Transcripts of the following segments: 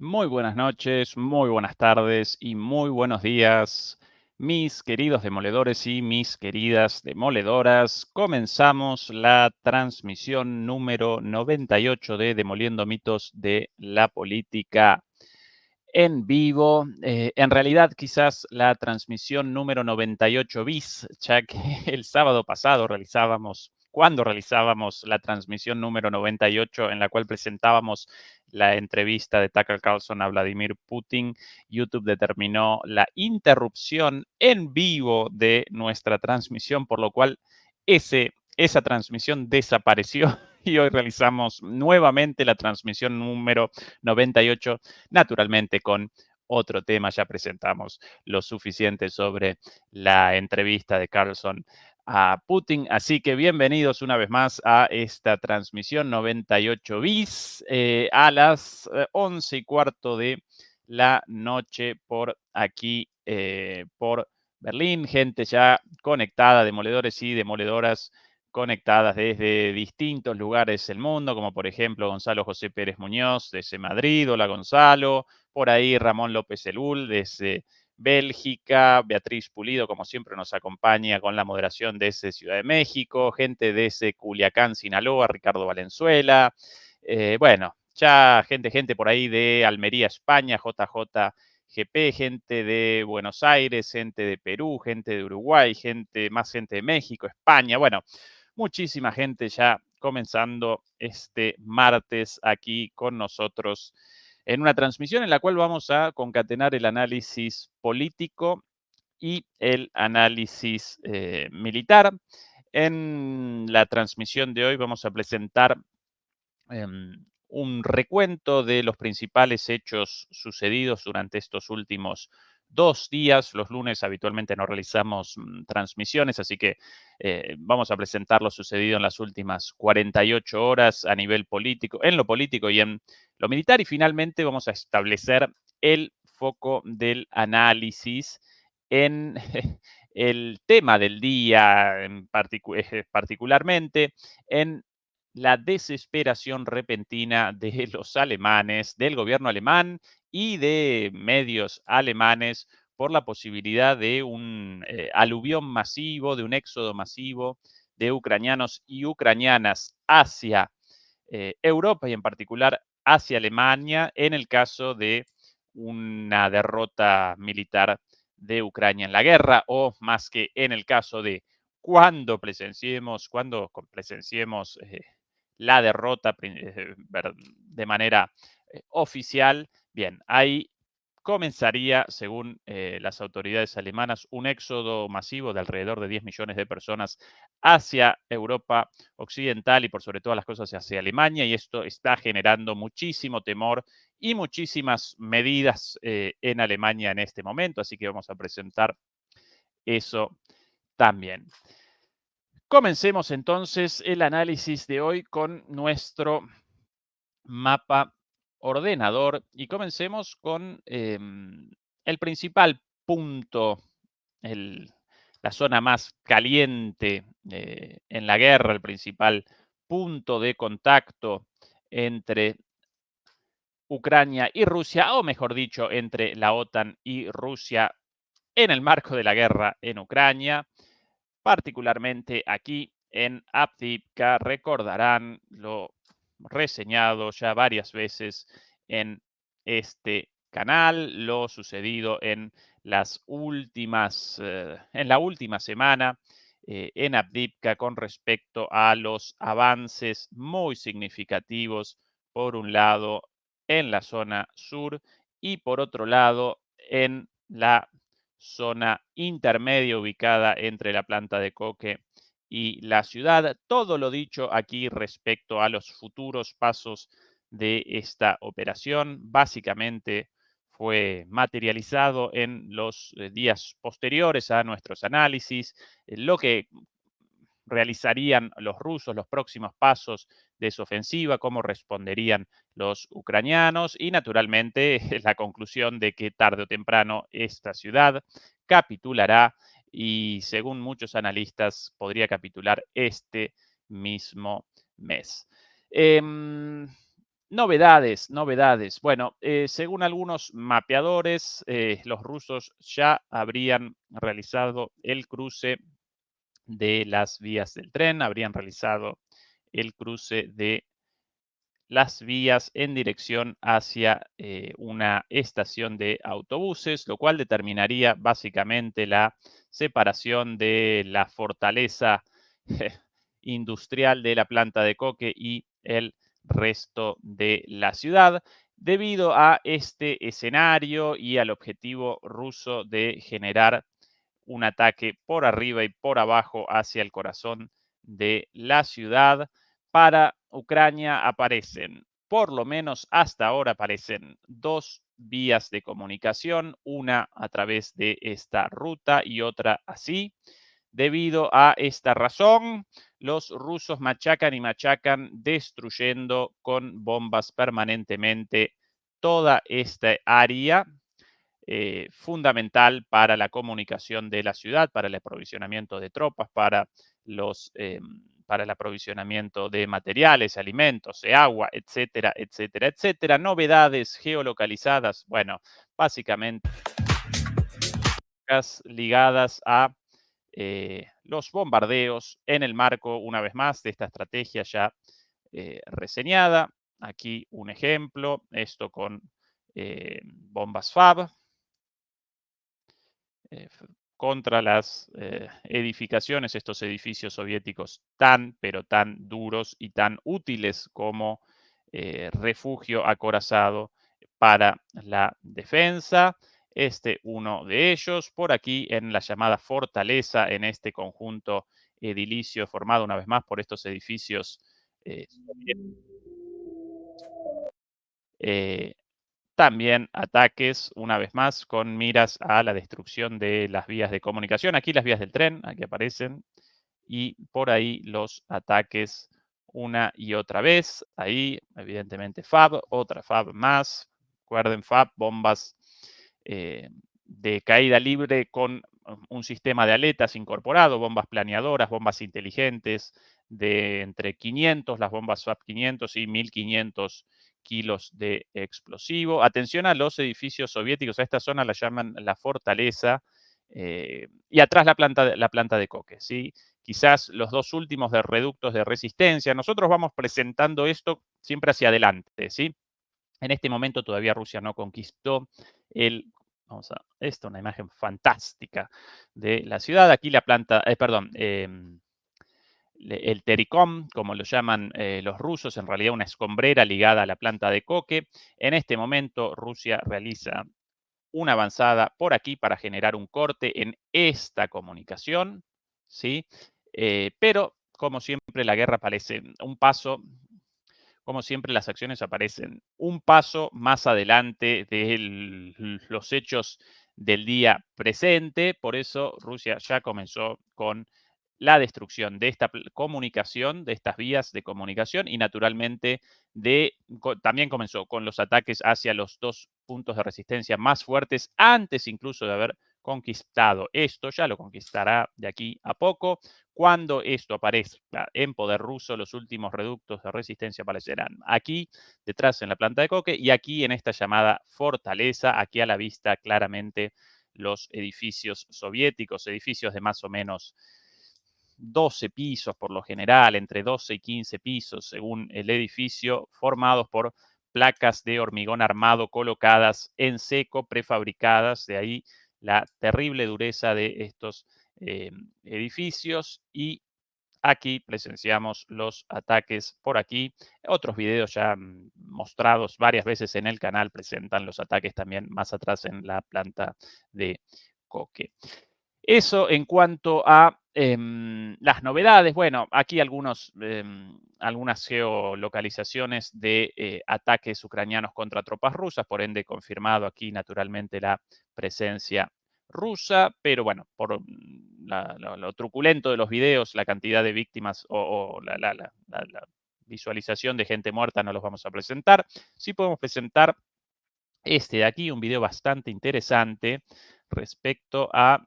Muy buenas noches, muy buenas tardes y muy buenos días, mis queridos demoledores y mis queridas demoledoras. Comenzamos la transmisión número 98 de Demoliendo Mitos de la Política en vivo. En realidad, quizás la transmisión número 98 bis, ya que el sábado pasado cuando realizábamos la transmisión número 98, en la cual presentábamos la entrevista de Tucker Carlson a Vladimir Putin, YouTube determinó la interrupción en vivo de nuestra transmisión, por lo cual esa transmisión desapareció y hoy realizamos nuevamente la transmisión número 98, naturalmente con otro tema. Ya presentamos lo suficiente sobre la entrevista de Carlson a Putin. Así que bienvenidos una vez más a esta transmisión 98 bis a las 11:15 de la noche por aquí, por Berlín. Gente ya conectada, demoledores y demoledoras conectadas desde distintos lugares del mundo, como por ejemplo Gonzalo José Pérez Muñoz desde Madrid. Hola Gonzalo. Por ahí Ramón López Elul desde Bélgica. Beatriz Pulido, como siempre, nos acompaña con la moderación desde Ciudad de México. Gente desde Culiacán, Sinaloa, Ricardo Valenzuela. Bueno, ya gente por ahí de Almería, España, JJ GP, gente de Buenos Aires, gente de Perú, gente de Uruguay, más gente de México, España. Bueno, muchísima gente ya comenzando este martes aquí con nosotros en una transmisión en la cual vamos a concatenar el análisis político y el análisis militar. En la transmisión de hoy vamos a presentar un recuento de los principales hechos sucedidos durante estos últimos 2 días. Los lunes habitualmente no realizamos transmisiones, así que vamos a presentar lo sucedido en las últimas 48 horas a nivel político, en lo político y en lo militar. Y finalmente vamos a establecer el foco del análisis en el tema del día, particularmente en la desesperación repentina de los alemanes, del gobierno alemán y de medios alemanes por la posibilidad de un aluvión masivo, de un éxodo masivo de ucranianos y ucranianas hacia Europa y en particular hacia Alemania en el caso de una derrota militar de Ucrania en la guerra, o más que en el caso de cuando presenciemos la derrota de manera oficial. Bien, ahí comenzaría, según las autoridades alemanas, un éxodo masivo de alrededor de 10 millones de personas hacia Europa occidental y por sobre todas las cosas hacia Alemania, y esto está generando muchísimo temor y muchísimas medidas en Alemania en este momento, así que vamos a presentar eso también. Comencemos entonces el análisis de hoy con nuestro mapa ordenador y comencemos con el principal punto, el- la zona más caliente en la guerra, el principal punto de contacto entre Ucrania y Rusia, o mejor dicho, entre la OTAN y Rusia en el marco de la guerra en Ucrania, particularmente aquí en Avdiivka. Recordarán lo reseñado ya varias veces en este canal, lo sucedido en en la última semana en Avdiivka con respecto a los avances muy significativos, por un lado en la zona sur y por otro lado en la zona intermedia ubicada entre la planta de coque y la ciudad. Todo lo dicho aquí respecto a los futuros pasos de esta operación básicamente fue materializado en los días posteriores a nuestros análisis. Lo que realizarían los rusos, los próximos pasos de su ofensiva, cómo responderían los ucranianos y naturalmente la conclusión de que tarde o temprano esta ciudad capitulará y según muchos analistas podría capitular este mismo mes. Novedades, novedades. Bueno, según algunos mapeadores, los rusos ya habrían realizado el cruce de las vías del tren, habrían realizado el cruce de las vías en dirección hacia una estación de autobuses, lo cual determinaría básicamente la separación de la fortaleza industrial de la planta de coque y el resto de la ciudad. Debido a este escenario y al objetivo ruso de generar un ataque por arriba y por abajo hacia el corazón de la ciudad, para Ucrania aparecen, por lo menos hasta ahora, aparecen dos vías de comunicación, una a través de esta ruta y otra así. Debido a esta razón, los rusos machacan y machacan, destruyendo con bombas permanentemente toda esta área fundamental para la comunicación de la ciudad, para el aprovisionamiento de tropas, para el aprovisionamiento de materiales, alimentos, de agua, etcétera, etcétera, etcétera. Novedades geolocalizadas, bueno, básicamente ligadas a los bombardeos en el marco, una vez más, de esta estrategia ya reseñada. Aquí un ejemplo, esto con bombas FAB, contra las edificaciones, estos edificios soviéticos tan, pero tan duros y tan útiles como refugio acorazado para la defensa. Este uno de ellos, por aquí en la llamada fortaleza, en este conjunto edilicio formado una vez más por estos edificios soviéticos. eh, También ataques, una vez más, con miras a la destrucción de las vías de comunicación. Aquí las vías del tren, aquí aparecen, y por ahí los ataques una y otra vez. Ahí, evidentemente, FAB, otra FAB más. Recuerden, FAB, bombas eh, de caída libre con un sistema de aletas incorporado, bombas planeadoras, bombas inteligentes, de entre 500, las bombas FAB 500 y 1500 kilos de explosivo. Atención a los edificios soviéticos, a esta zona la llaman la fortaleza, y atrás la planta de coque, ¿sí? Quizás los dos últimos de reductos de resistencia. Nosotros vamos presentando esto siempre hacia adelante, ¿sí? En este momento todavía Rusia no conquistó el, vamos a, esta es una imagen fantástica de la ciudad. Aquí la planta, perdón, el Tericom, como lo llaman los rusos, en realidad una escombrera ligada a la planta de coque. En este momento Rusia realiza una avanzada por aquí para generar un corte en esta comunicación, ¿sí? Pero, como siempre, la guerra parece un paso, como siempre, las acciones aparecen un paso más adelante de los hechos del día presente. Por eso Rusia ya comenzó con la destrucción de esta comunicación, de estas vías de comunicación y naturalmente también comenzó con los ataques hacia los dos puntos de resistencia más fuertes antes incluso de haber conquistado esto. Ya lo conquistará de aquí a poco. Cuando esto aparezca en poder ruso, los últimos reductos de resistencia aparecerán aquí, detrás en la planta de coque, y aquí en esta llamada fortaleza, aquí a la vista claramente los edificios soviéticos, edificios de más o menos 12 pisos por lo general, entre 12 y 15 pisos según el edificio, formados por placas de hormigón armado colocadas en seco, prefabricadas, de ahí la terrible dureza de estos edificios. Y aquí presenciamos los ataques por aquí. Otros videos ya mostrados varias veces en el canal presentan los ataques también más atrás en la planta de coque. Eso en cuanto a las novedades. Bueno, aquí algunas geolocalizaciones de ataques ucranianos contra tropas rusas, por ende confirmado aquí naturalmente la presencia rusa, pero bueno, por lo truculento de los videos, la cantidad de víctimas o la visualización de gente muerta no los vamos a presentar. Sí podemos presentar este de aquí, un video bastante interesante respecto a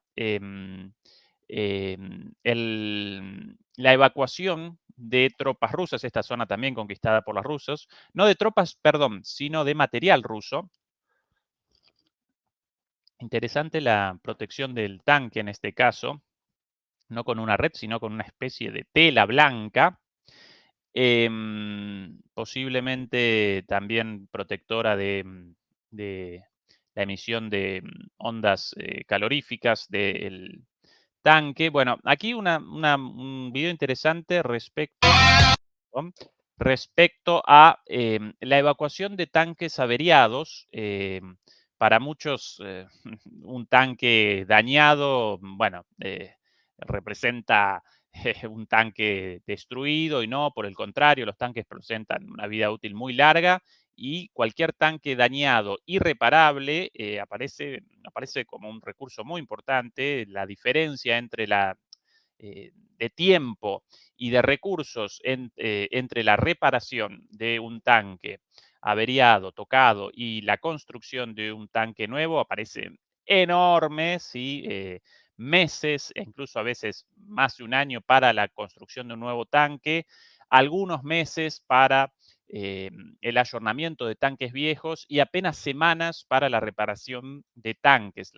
la evacuación de tropas rusas, esta zona también conquistada por los rusos, no de tropas, perdón, sino de material ruso. Interesante la protección del tanque en este caso, no con una red, sino con una especie de tela blanca, posiblemente también protectora de la emisión de ondas caloríficas del tanque. Bueno, aquí un video interesante respecto a la evacuación de tanques averiados. Para muchos, un tanque dañado, bueno, representa un tanque destruido y no, por el contrario, los tanques presentan una vida útil muy larga y cualquier tanque dañado irreparable aparece como un recurso muy importante. La diferencia entre de tiempo y de recursos entre la reparación de un tanque averiado, tocado y la construcción de un tanque nuevo aparecen enormes, ¿sí? Meses, e incluso a veces más de un año para la construcción de un nuevo tanque, algunos meses para eh, el ayornamiento de tanques viejos y apenas semanas para la reparación de tanques,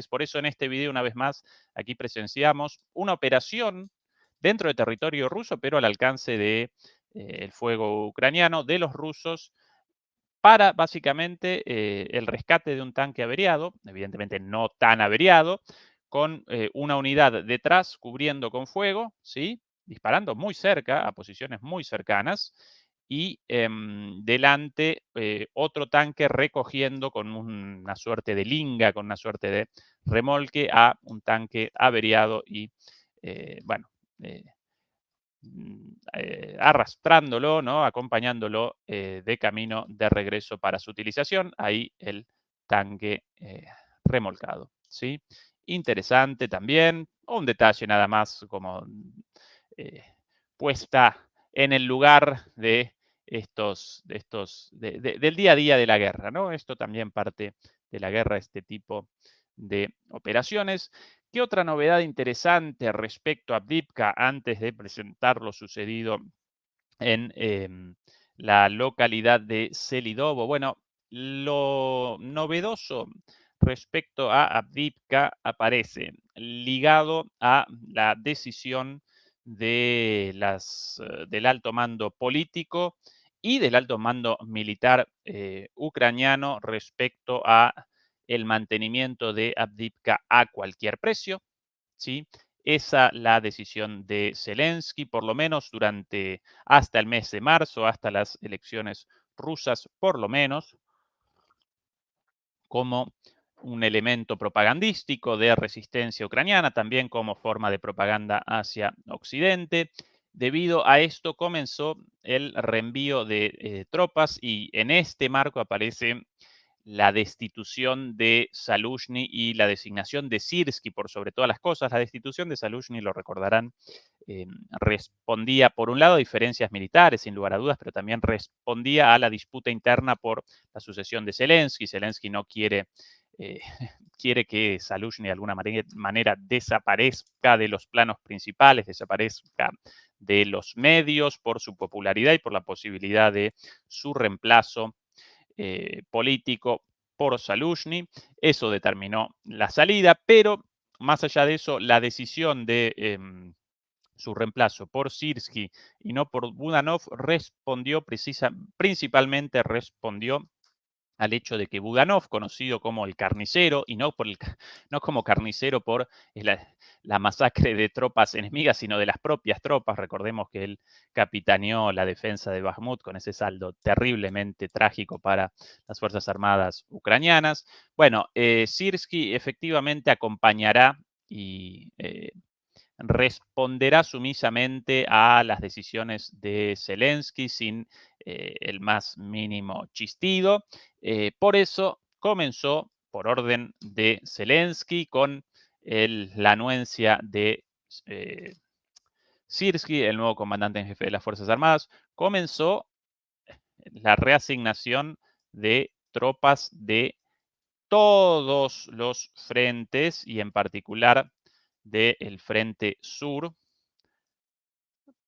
Por eso en este video, una vez más, aquí presenciamos una operación dentro de territorio ruso, pero al alcance de el fuego ucraniano de los rusos para básicamente el rescate de un tanque averiado, evidentemente no tan averiado, con una unidad detrás cubriendo con fuego, ¿sí? Disparando muy cerca, a posiciones muy cercanas, y delante otro tanque recogiendo con una suerte de linga, con una suerte de remolque a un tanque averiado y, bueno, eh, arrastrándolo, ¿no? Acompañándolo de camino de regreso para su utilización. Ahí el tanque remolcado, ¿sí? Interesante también, un detalle nada más como eh, puesta en el lugar de del día a día de la guerra, ¿no? Esto también parte de la guerra, este tipo de operaciones. ¿Qué otra novedad interesante respecto a Avdiivka antes de presentar lo sucedido en la localidad de Selidovo? Bueno, lo novedoso respecto a Avdiivka aparece ligado a la decisión del alto mando político y del alto mando militar ucraniano respecto a el mantenimiento de Avdiivka a cualquier precio, ¿sí? Esa la decisión de Zelensky, por lo menos durante hasta el mes de marzo, hasta las elecciones rusas, por lo menos, como un elemento propagandístico de resistencia ucraniana, también como forma de propaganda hacia Occidente. Debido a esto comenzó el reenvío de tropas y en este marco aparece la destitución de Zaluzhny y la designación de Sirski por sobre todas las cosas. La destitución de Zaluzhny, lo recordarán, respondía por un lado a diferencias militares, sin lugar a dudas, pero también respondía a la disputa interna por la sucesión de Zelensky. Zelensky no quiere, eh, quiere que Zaluzhny de alguna manera desaparezca de los planos principales, desaparezca de los medios por su popularidad y por la posibilidad de su reemplazo político por Zaluzhny. Eso determinó la salida, pero más allá de eso, la decisión de su reemplazo por Sirski y no por Budanov principalmente respondió al hecho de que Budanov, conocido como el carnicero, y no como carnicero por la masacre de tropas enemigas, sino de las propias tropas. Recordemos que él capitaneó la defensa de Bakhmut con ese saldo terriblemente trágico para las Fuerzas Armadas ucranianas. Bueno, Sirski efectivamente acompañará y responderá sumisamente a las decisiones de Zelensky sin el más mínimo chistido. Por eso comenzó, por orden de Zelensky, con la anuencia de eh, Sirski, el nuevo comandante en jefe de las Fuerzas Armadas, comenzó la reasignación de tropas de todos los frentes y en particular del frente sur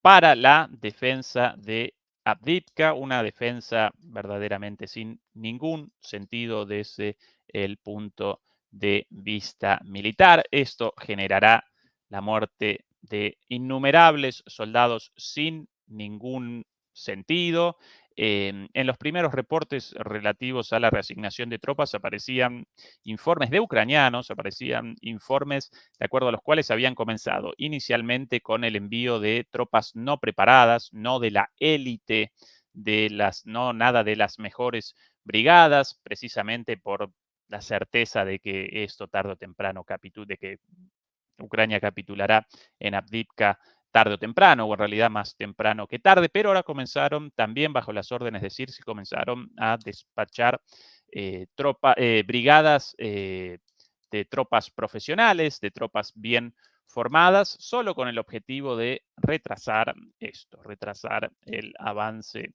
para la defensa de Avdiivka, una defensa verdaderamente sin ningún sentido desde el punto de vista militar. Esto generará la muerte de innumerables soldados sin ningún sentido. En los primeros reportes relativos a la reasignación de tropas aparecían informes de ucranianos, aparecían informes de acuerdo a los cuales habían comenzado inicialmente con el envío de tropas no preparadas, no de la élite, no nada de las mejores brigadas, precisamente por la certeza de que esto tarde o temprano de que Ucrania capitulará en Avdiivka tarde o temprano, o en realidad más temprano que tarde, pero ahora comenzaron también bajo las órdenes de Sirsi, comenzaron a despachar brigadas de tropas profesionales, de tropas bien formadas, solo con el objetivo de retrasar esto, retrasar el avance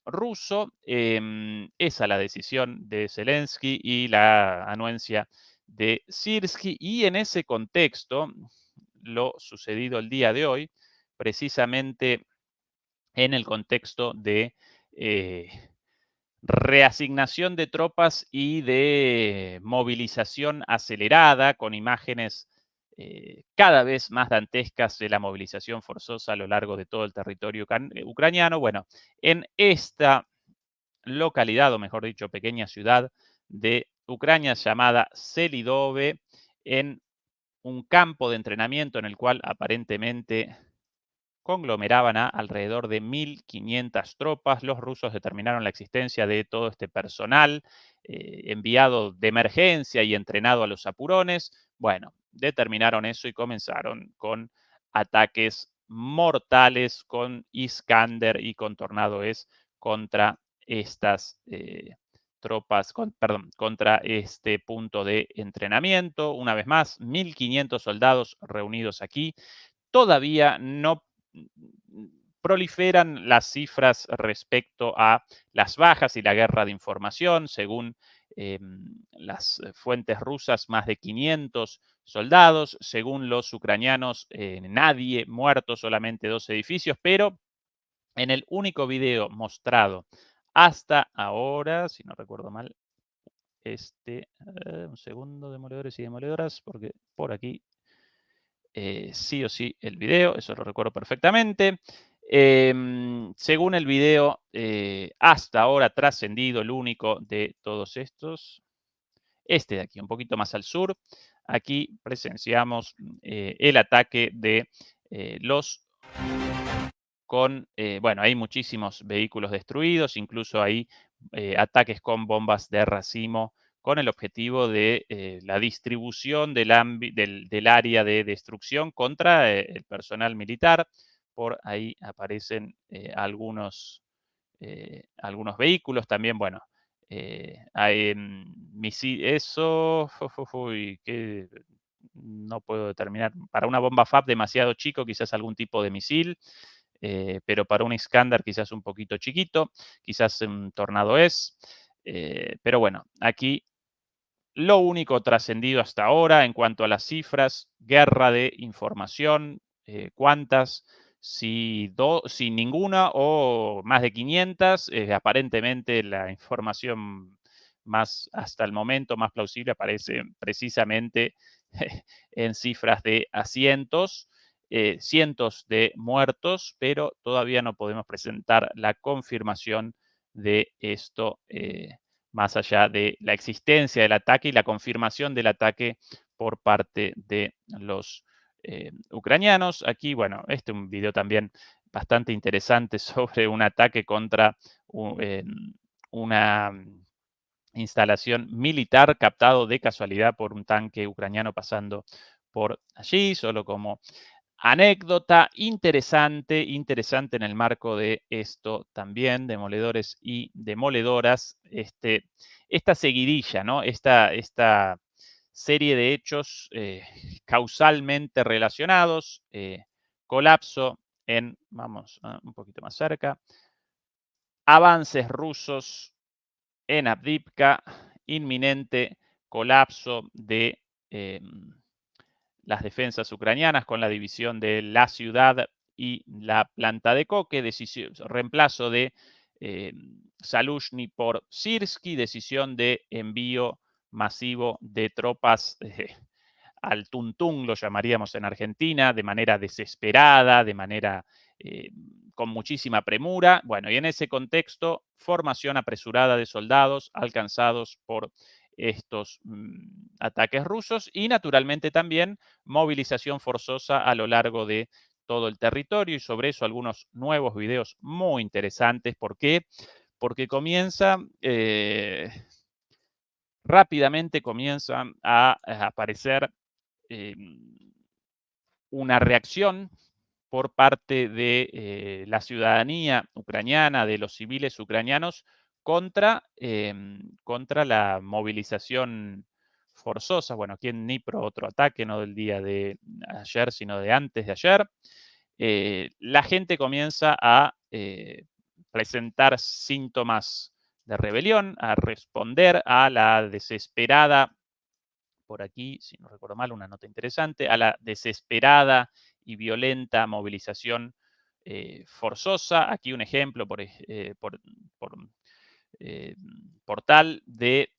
ruso. Esa es la decisión de Zelensky y la anuencia de Sirski, y en ese contexto, lo sucedido el día de hoy, precisamente en el contexto de eh, reasignación de tropas y de movilización acelerada, con imágenes cada vez más dantescas de la movilización forzosa a lo largo de todo el territorio ucraniano. Bueno, en esta localidad, o mejor dicho, pequeña ciudad de Ucrania llamada Selidove, en un campo de entrenamiento en el cual aparentemente conglomeraban a alrededor de 1.500 tropas. Los rusos determinaron la existencia de todo este personal enviado de emergencia y entrenado a los apurones. Bueno, determinaron eso y comenzaron con ataques mortales con Iskander y con Tornado S contra estas tropas, perdón, contra este punto de entrenamiento. Una vez más, 1.500 soldados reunidos aquí. Todavía no proliferan las cifras respecto a las bajas y la guerra de información. Según las fuentes rusas, más de 500 soldados. Según los ucranianos, nadie muerto, solamente 2 edificios. Pero en el único video mostrado hasta ahora, si no recuerdo mal, un segundo, demoledores y demoledoras, porque por aquí sí o sí el video, eso lo recuerdo perfectamente. Según el video, hasta ahora trascendido, el único de todos estos, este de aquí, un poquito más al sur. Aquí presenciamos el ataque de los bueno, hay muchísimos vehículos destruidos, incluso hay ataques con bombas de racimo con el objetivo de la distribución del área de destrucción contra el personal militar. Por ahí aparecen algunos vehículos también. Bueno, hay eso, que no puedo determinar. Para una bomba FAB demasiado chico, quizás algún tipo de misil, pero para un Iskander quizás un poquito chiquito, quizás un Tornado S. Pero bueno, aquí lo único trascendido hasta ahora en cuanto a las cifras, guerra de información, cuántas, si ninguna o más de 500, aparentemente la información más hasta el momento más plausible aparece precisamente en cifras de a cientos, cientos de muertos, pero todavía no podemos presentar la confirmación de esto. Más allá de la existencia del ataque y la confirmación del ataque por parte de los ucranianos. Aquí, bueno, este es un video también bastante interesante sobre un ataque contra una instalación militar captado de casualidad por un tanque ucraniano pasando por allí, solo como anécdota interesante, interesante en el marco de esto también, demoledores y demoledoras, esta seguidilla, ¿no? Esta serie de hechos causalmente relacionados, colapso vamos un poquito más cerca, avances rusos en Avdiivka, inminente colapso de las defensas ucranianas con la división de la ciudad y la planta de Koke, reemplazo de Zaluzhny por Sirski, decisión de envío masivo de tropas al tuntún, lo llamaríamos en Argentina, de manera desesperada, de manera con muchísima premura. Bueno, y en ese contexto, formación apresurada de soldados alcanzados por estos ataques rusos y naturalmente también movilización forzosa a lo largo de todo el territorio y sobre eso algunos nuevos videos muy interesantes. ¿Por qué? Porque rápidamente comienzan a aparecer una reacción por parte de la ciudadanía ucraniana, de los civiles ucranianos, contra la movilización forzosa. Bueno, aquí en Dnipro otro ataque, no del día de ayer, sino de antes de ayer. La gente comienza a presentar síntomas de rebelión, a responder a la desesperada, por aquí, si no recuerdo mal, una nota interesante, a la desesperada y violenta movilización forzosa. Aquí un ejemplo por portal de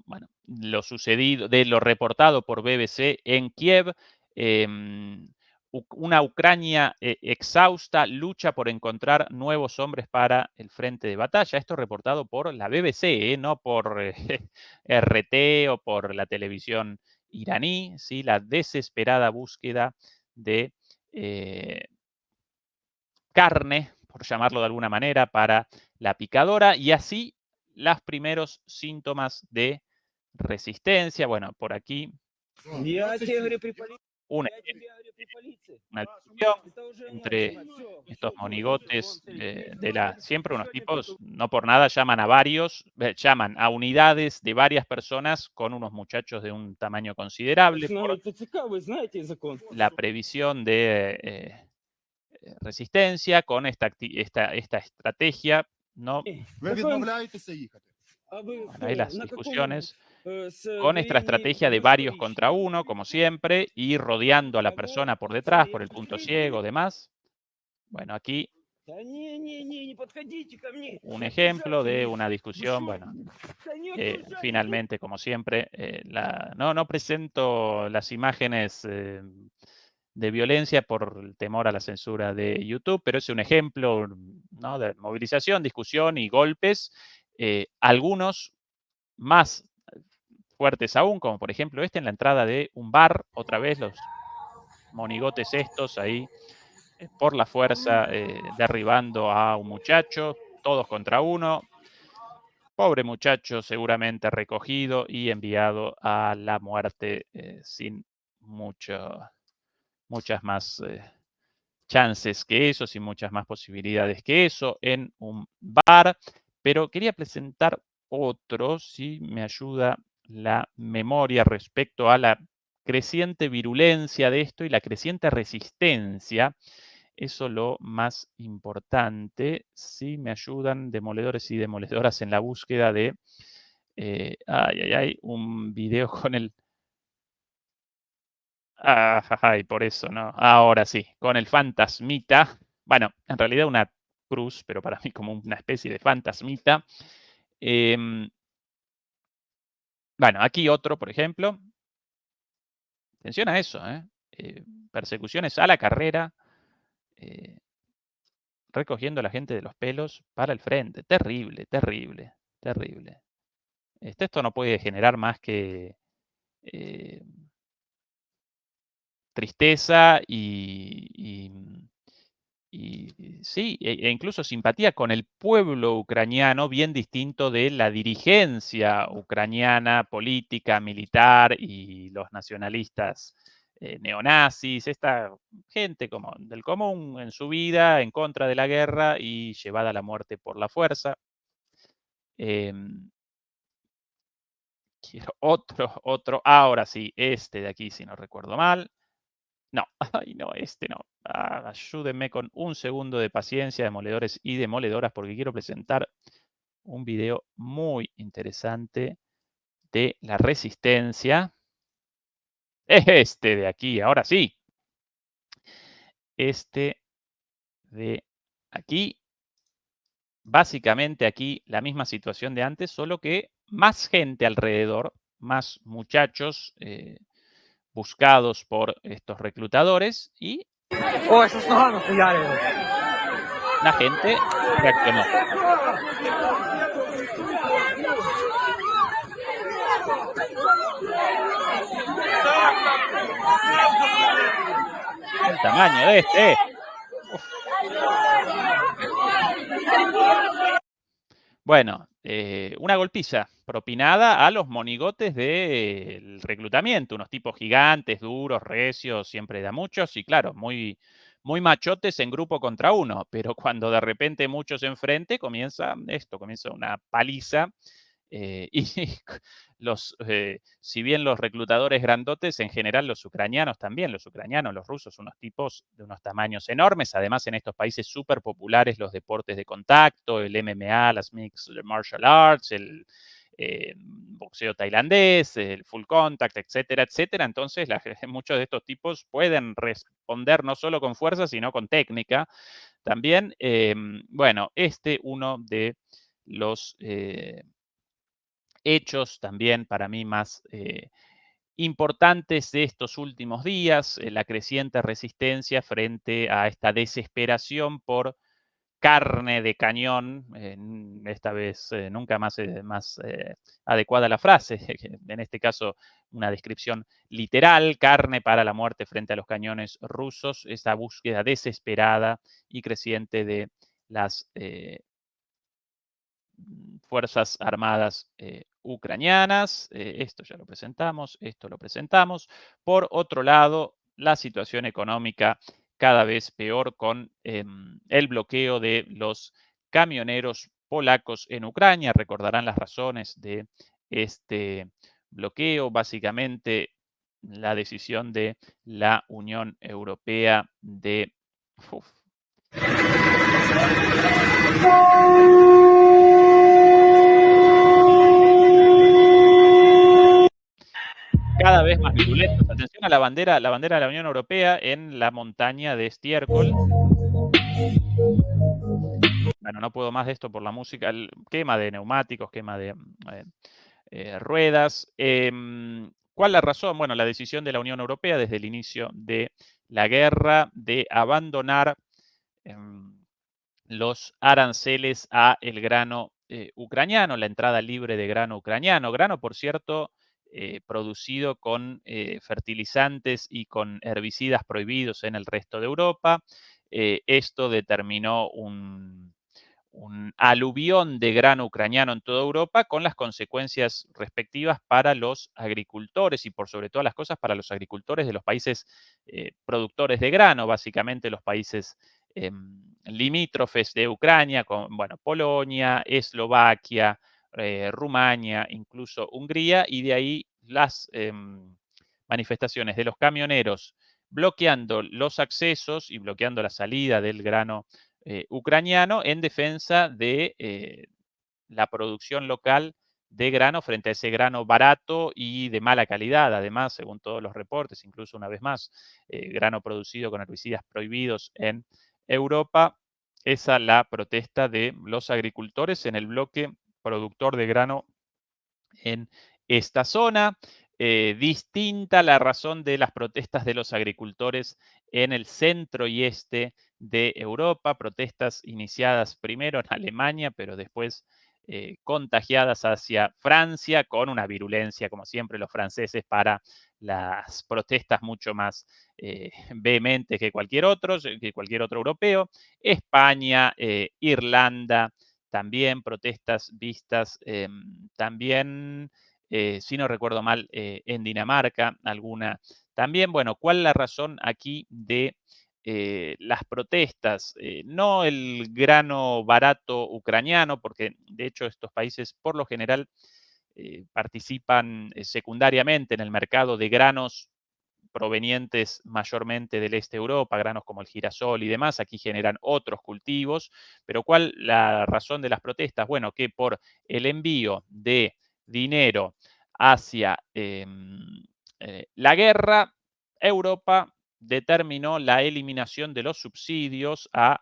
bueno, lo sucedido, de lo reportado por BBC en Kiev. Una Ucrania exhausta lucha por encontrar nuevos hombres para el frente de batalla. Esto reportado por la BBC, no por RT o por la televisión iraní. ¿Sí? La desesperada búsqueda de carne, por llamarlo de alguna manera, para la picadora y así los primeros síntomas de resistencia. Bueno, por aquí una, una discusión entre estos monigotes siempre unos tipos, no por nada llaman a varios, llaman a unidades de varias personas con unos muchachos de un tamaño considerable por la previsión de resistencia con esta estrategia, ¿no? Bueno, ahí las discusiones con esta estrategia de varios contra uno, como siempre, y rodeando a la persona por detrás, por el punto ciego, demás. Bueno, aquí un ejemplo de una discusión, bueno, finalmente, como siempre, no presento las imágenes de violencia por el temor a la censura de YouTube, pero es un ejemplo, ¿no?, de movilización, discusión y golpes, algunos más fuertes aún, como por ejemplo este en la entrada de un bar, otra vez los monigotes estos ahí por la fuerza derribando a un muchacho, todos contra uno. Pobre muchacho, seguramente recogido y enviado a la muerte sin muchas más chances que eso, sin muchas más posibilidades que eso, en un bar. Pero quería presentar otro, si me ayuda la memoria respecto a la creciente virulencia de esto y la creciente resistencia. Eso lo más importante, si me ayudan demoledores y demoledoras en la búsqueda de, un video con el y por eso, ¿no? Ahora sí, con el fantasmita. Bueno, en realidad una cruz, pero para mí como una especie de fantasmita. Bueno, aquí otro, por ejemplo. Atención a eso, persecuciones a la carrera, eh, recogiendo a la gente de los pelos para el frente. Terrible, terrible, terrible. Esto no puede generar más que tristeza y sí, incluso simpatía con el pueblo ucraniano, bien distinto de la dirigencia ucraniana, política, militar y los nacionalistas neonazis, esta gente como del común en su vida, en contra de la guerra y llevada a la muerte por la fuerza. Quiero otro, ahora sí, este de aquí, si no recuerdo mal. No, ay no, este no. Ayúdenme con un segundo de paciencia, demoledores y demoledoras, porque quiero presentar un video muy interesante de la resistencia. Es este de aquí, ahora sí. este de aquí. Básicamente aquí la misma situación de antes, solo que más gente alrededor, más muchachos buscados por estos reclutadores y la gente reaccionó. El tamaño de este. Uf. Bueno, una golpiza propinada a los monigotes del reclutamiento, unos tipos gigantes, duros, recios, siempre da muchos y claro, muy, muy machotes en grupo contra uno, pero cuando de repente muchos enfrente comienza esto, comienza una paliza y si bien los reclutadores grandotes, en general los ucranianos también, los ucranianos, los rusos, unos tipos de unos tamaños enormes, además en estos países súper populares los deportes de contacto, el MMA, las Mixed Martial Arts, el boxeo tailandés, el full contact, etcétera, etcétera. Entonces, muchos de estos tipos pueden responder no solo con fuerza, sino con técnica. También, bueno, uno de los hechos también para mí más importantes de estos últimos días, la creciente resistencia frente a esta desesperación por carne de cañón, esta vez nunca más adecuada la frase, en este caso una descripción literal, carne para la muerte frente a los cañones rusos, esta búsqueda desesperada y creciente de las Fuerzas Armadas ucranianas. Esto ya lo presentamos, esto lo presentamos. Por otro lado, la situación económica cada vez peor con el bloqueo de los camioneros polacos en Ucrania. Recordarán las razones de este bloqueo. Básicamente, la decisión de la Unión Europea de... Uf, cada vez más virulentos. Atención a la bandera de la Unión Europea en la montaña de estiércol. Bueno, no puedo más de esto por la música, el quema de neumáticos, quema de ruedas. ¿Cuál la razón? Bueno, la decisión de la Unión Europea desde el inicio de la guerra de abandonar los aranceles a el grano ucraniano, la entrada libre de grano ucraniano. Grano, por cierto, producido con fertilizantes y con herbicidas prohibidos en el resto de Europa. Esto determinó un aluvión de grano ucraniano en toda Europa con las consecuencias respectivas para los agricultores y por sobre todas las cosas para los agricultores de los países productores de grano, básicamente los países limítrofes de Ucrania, con bueno, Polonia, Eslovaquia, Rumania, incluso Hungría, y de ahí las manifestaciones de los camioneros bloqueando los accesos y bloqueando la salida del grano ucraniano en defensa de la producción local de grano frente a ese grano barato y de mala calidad, además, según todos los reportes, incluso una vez más, grano producido con herbicidas prohibidos en Europa. Esa es la protesta de los agricultores en el bloque productor de grano en esta zona. Distinta la razón de las protestas de los agricultores en el centro y este de Europa, protestas iniciadas primero en Alemania, pero después contagiadas hacia Francia con una virulencia, como siempre, los franceses para las protestas mucho más vehementes que cualquier otro europeo. España, Irlanda, también protestas vistas también, si no recuerdo mal, en Dinamarca, alguna. También, bueno, ¿cuál es la razón aquí de las protestas? No el grano barato ucraniano, porque de hecho estos países por lo general participan secundariamente en el mercado de granos provenientes mayormente del este de Europa, granos como el girasol y demás, aquí generan otros cultivos, pero ¿cuál la razón de las protestas? Bueno, que por el envío de dinero hacia la guerra, Europa determinó la eliminación de los subsidios a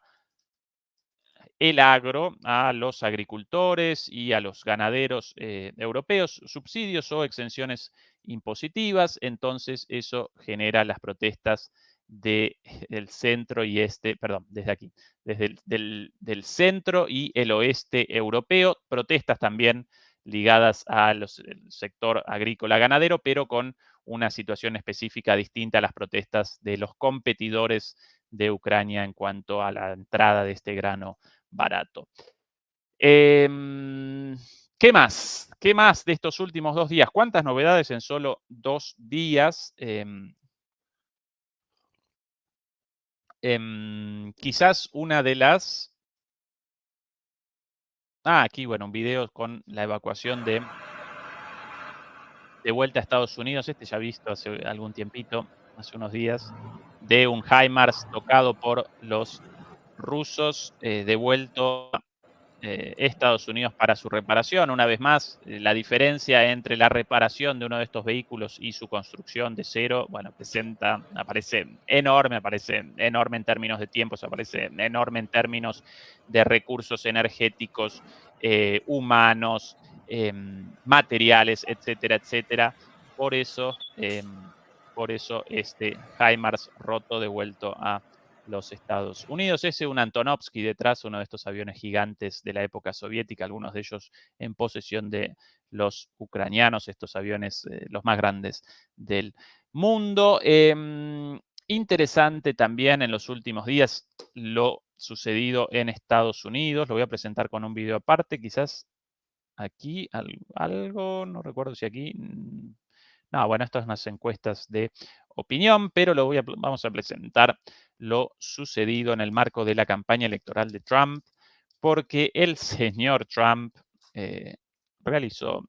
el agro, a los agricultores y a los ganaderos europeos, subsidios o exenciones impositivas. Entonces eso genera las protestas del centro y este, perdón, desde aquí, desde del centro y el oeste europeo, protestas también ligadas al sector agrícola ganadero, pero con una situación específica distinta a las protestas de los competidores de Ucrania en cuanto a la entrada de este grano barato. ¿Qué más? ¿Qué más de estos últimos 2 días? ¿Cuántas novedades en solo 2 días? Quizás una de las... aquí, bueno, un video con la evacuación de vuelta a Estados Unidos. Este ya visto hace algún tiempito, hace unos días, de un HIMARS tocado por los rusos, devuelto Estados Unidos para su reparación. Una vez más, la diferencia entre la reparación de uno de estos vehículos y su construcción de cero, bueno, aparece enorme en términos de tiempos, aparece enorme en términos de recursos energéticos, humanos, materiales, etcétera, etcétera. Por eso, este HIMARS roto devuelto a los Estados Unidos. Ese un Antonovsky detrás, uno de estos aviones gigantes de la época soviética, algunos de ellos en posesión de los ucranianos, estos aviones los más grandes del mundo. Interesante también en los últimos días lo sucedido en Estados Unidos. Lo voy a presentar con un video aparte, quizás aquí algo, no recuerdo si aquí... No, bueno, estas son unas encuestas de opinión, pero vamos a presentar lo sucedido en el marco de la campaña electoral de Trump, porque el señor Trump realizó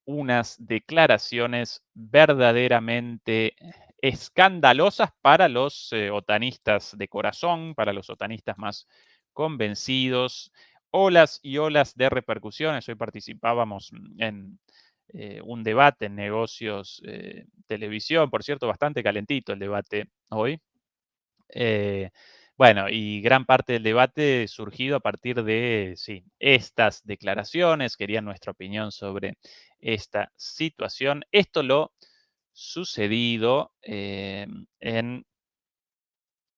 unas declaraciones verdaderamente escandalosas para los otanistas de corazón, para los otanistas más convencidos, olas y olas de repercusiones. Hoy participábamos en un debate en negocios, televisión, por cierto, bastante calentito el debate hoy. Bueno, y gran parte del debate surgido a partir de, sí, estas declaraciones, querían nuestra opinión sobre esta situación. Esto lo sucedido en,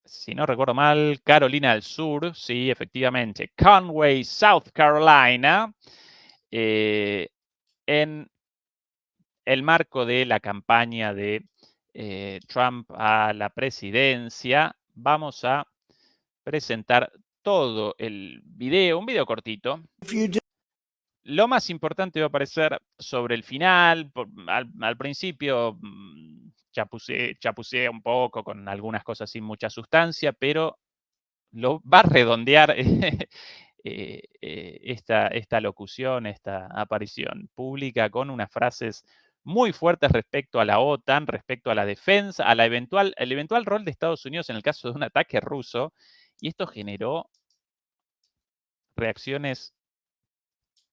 si no recuerdo mal, Carolina del Sur, sí, efectivamente, Conway, South Carolina, en el marco de la campaña de Trump a la presidencia. Vamos a presentar todo el video, un video cortito. Lo más importante va a aparecer sobre el final. Al principio chapuceé un poco con algunas cosas sin mucha sustancia, pero lo va a redondear esta locución, esta aparición pública con unas frases muy fuertes respecto a la OTAN, respecto a la defensa, el eventual rol de Estados Unidos en el caso de un ataque ruso, y esto generó reacciones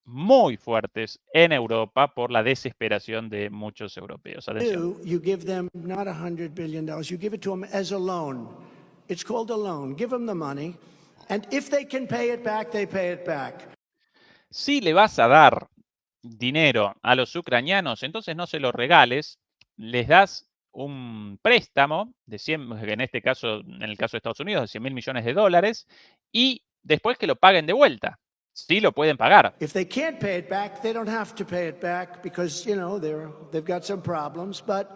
muy fuertes en Europa por la desesperación de muchos europeos. Atención. You give them not $100 billion, you give it to them as a loan. It's called a loan. Give them the money, and if they can pay it back, they pay it back. Si le vas a dar dinero a los ucranianos, entonces no se los regales, les das un préstamo de 100, en este caso, en el caso de Estados Unidos, de 100 mil millones de dólares, y después que lo paguen de vuelta. Sí lo pueden pagar. If they can't pay it back, they don't have to pay it back because, they've got some problems, but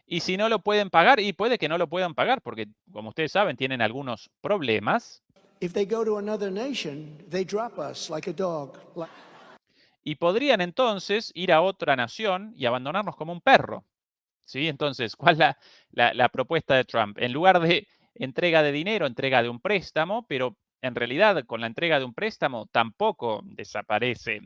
y si no lo pueden pagar, y puede que no lo puedan pagar, porque como ustedes saben, tienen algunos problemas. If they go to another nation, they drop us like a dog. Y podrían entonces ir a otra nación y abandonarnos como un perro. ¿Sí? Entonces, ¿cuál es la propuesta de Trump? En lugar de entrega de dinero, entrega de un préstamo, pero en realidad con la entrega de un préstamo tampoco desaparece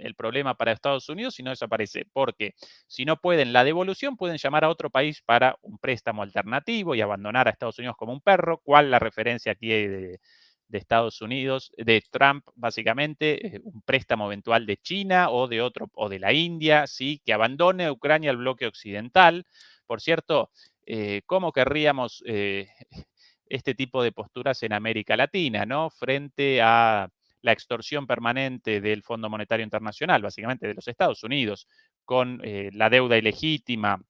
el problema para Estados Unidos, sino desaparece porque si no pueden la devolución, pueden llamar a otro país para un préstamo alternativo y abandonar a Estados Unidos como un perro. ¿Cuál la referencia aquí de Estados Unidos, de Trump, básicamente, un préstamo eventual de China o de la India, ¿sí? Que abandone Ucrania al bloque occidental? Por cierto, cómo querríamos este tipo de posturas en América Latina, ¿no? Frente a la extorsión permanente del Fondo Monetario Internacional, básicamente de los Estados Unidos, con la deuda ilegítima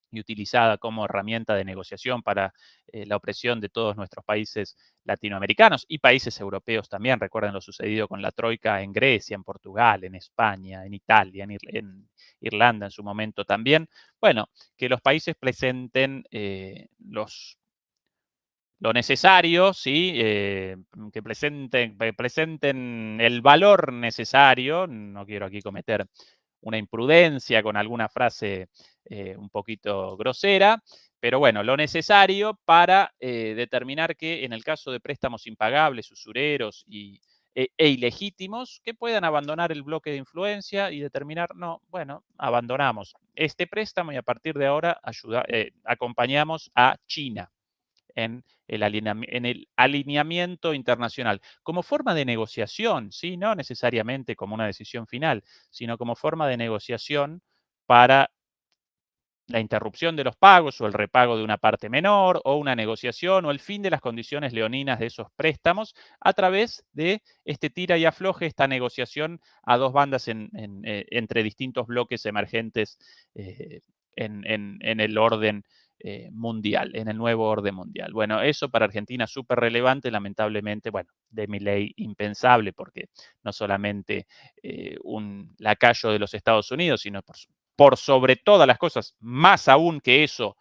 y utilizada como herramienta de negociación para la opresión de todos nuestros países latinoamericanos y países europeos también. Recuerden lo sucedido con la Troika en Grecia, en Portugal, en España, en Italia, en Irlanda en su momento también. Bueno, que los países presenten lo necesario, ¿sí? Que presenten el valor necesario. No quiero aquí cometer una imprudencia con alguna frase un poquito grosera, pero bueno, lo necesario para determinar que en el caso de préstamos impagables, usureros e ilegítimos, que puedan abandonar el bloque de influencia y determinar, no, bueno, abandonamos este préstamo y a partir de ahora acompañamos a China en el alineamiento internacional, como forma de negociación, ¿sí? No necesariamente como una decisión final, sino como forma de negociación para la interrupción de los pagos o el repago de una parte menor o una negociación o el fin de las condiciones leoninas de esos préstamos a través de este tira y afloje, esta negociación a dos bandas entre distintos bloques emergentes eh, en el orden mundial, en el nuevo orden mundial. Bueno, eso para Argentina es súper relevante, lamentablemente, bueno, de Milei impensable, porque no solamente un lacayo de los Estados Unidos, sino por sobre todas las cosas, más aún que eso,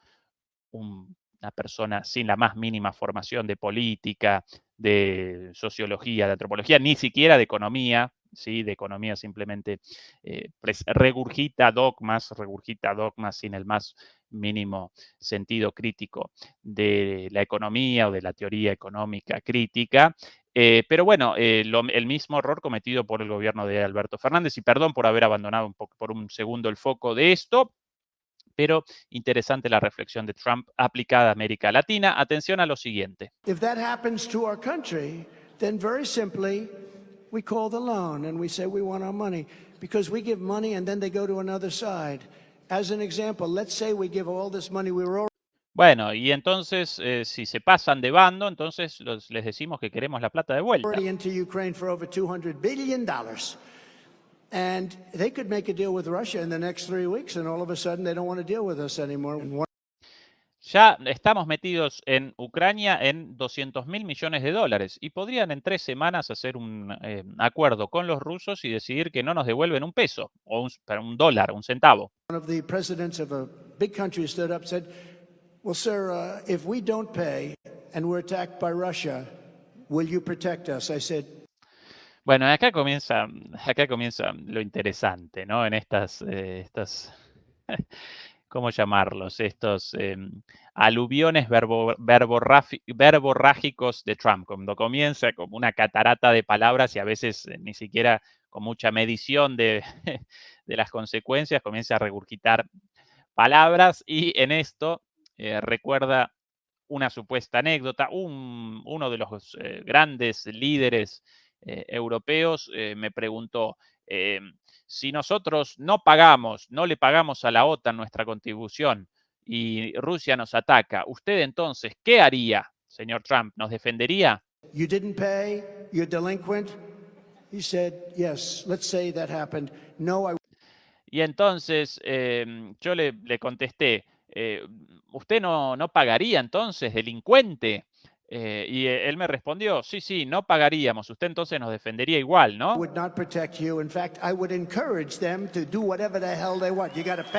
una persona sin la más mínima formación de política, de sociología, de antropología, ni siquiera de economía, ¿sí? De economía simplemente regurgita dogmas sin el más mínimo sentido crítico de la economía o de la teoría económica crítica. Pero bueno, el mismo error cometido por el gobierno de Alberto Fernández, y perdón por haber abandonado un poco por un segundo el foco de esto, pero interesante la reflexión de Trump aplicada a América Latina. Atención a lo siguiente. If that happens to our country, then very simply, we call the loan and we say we want our money because we give money and then they go to another side. As an example, let's say we give all this money we were Bueno, y entonces, si se pasan de bando, entonces les decimos que queremos la plata de vuelta. already into Ukraine for over $200 billion. And they could make a deal with Russia in the next 3 weeks, and all of a sudden they don't want to deal with us anymore. Ya estamos metidos en Ucrania en 200.000 millones de dólares y podrían en 3 semanas hacer un acuerdo con los rusos y decidir que no nos devuelven un peso o un dólar, un centavo. One of the presidents of a big country stood up and said, well, sir, if we don't pay and we're attacked by Russia, will you protect us? I said, Bueno, acá comienza lo interesante, ¿no? En estas ¿cómo llamarlos? Estos aluviones verborrágicos de Trump, cuando comienza como una catarata de palabras y a veces ni siquiera con mucha medición de, de las consecuencias, comienza a regurgitar palabras y en esto recuerda una supuesta anécdota. Uno de los grandes líderes europeos me preguntó, si nosotros no le pagamos a la OTAN nuestra contribución y Rusia nos ataca, ¿usted entonces qué haría, señor Trump? ¿Nos defendería? you didn't pay, you're delinquent. He said, yes, let's say that happened. No, I Y entonces yo le contesté, ¿usted no pagaría entonces, delincuente? Y él me respondió, sí, sí, no pagaríamos, usted entonces nos defendería igual, ¿no? would not protect you. In fact, I would encourage them to do whatever the hell they want. You got to pay.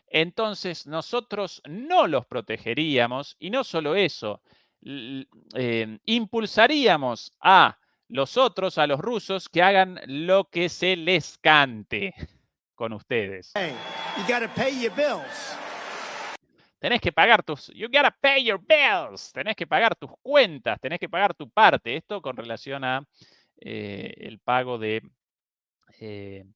Entonces nosotros no los protegeríamos y no solo eso, impulsaríamos a los otros, a los rusos, que hagan lo que se les cante con ustedes. You got to pay your bills. Tenés que pagar you gotta pay your bills, tenés que pagar tus cuentas, tenés que pagar tu parte. Esto con relación a el pago de eh,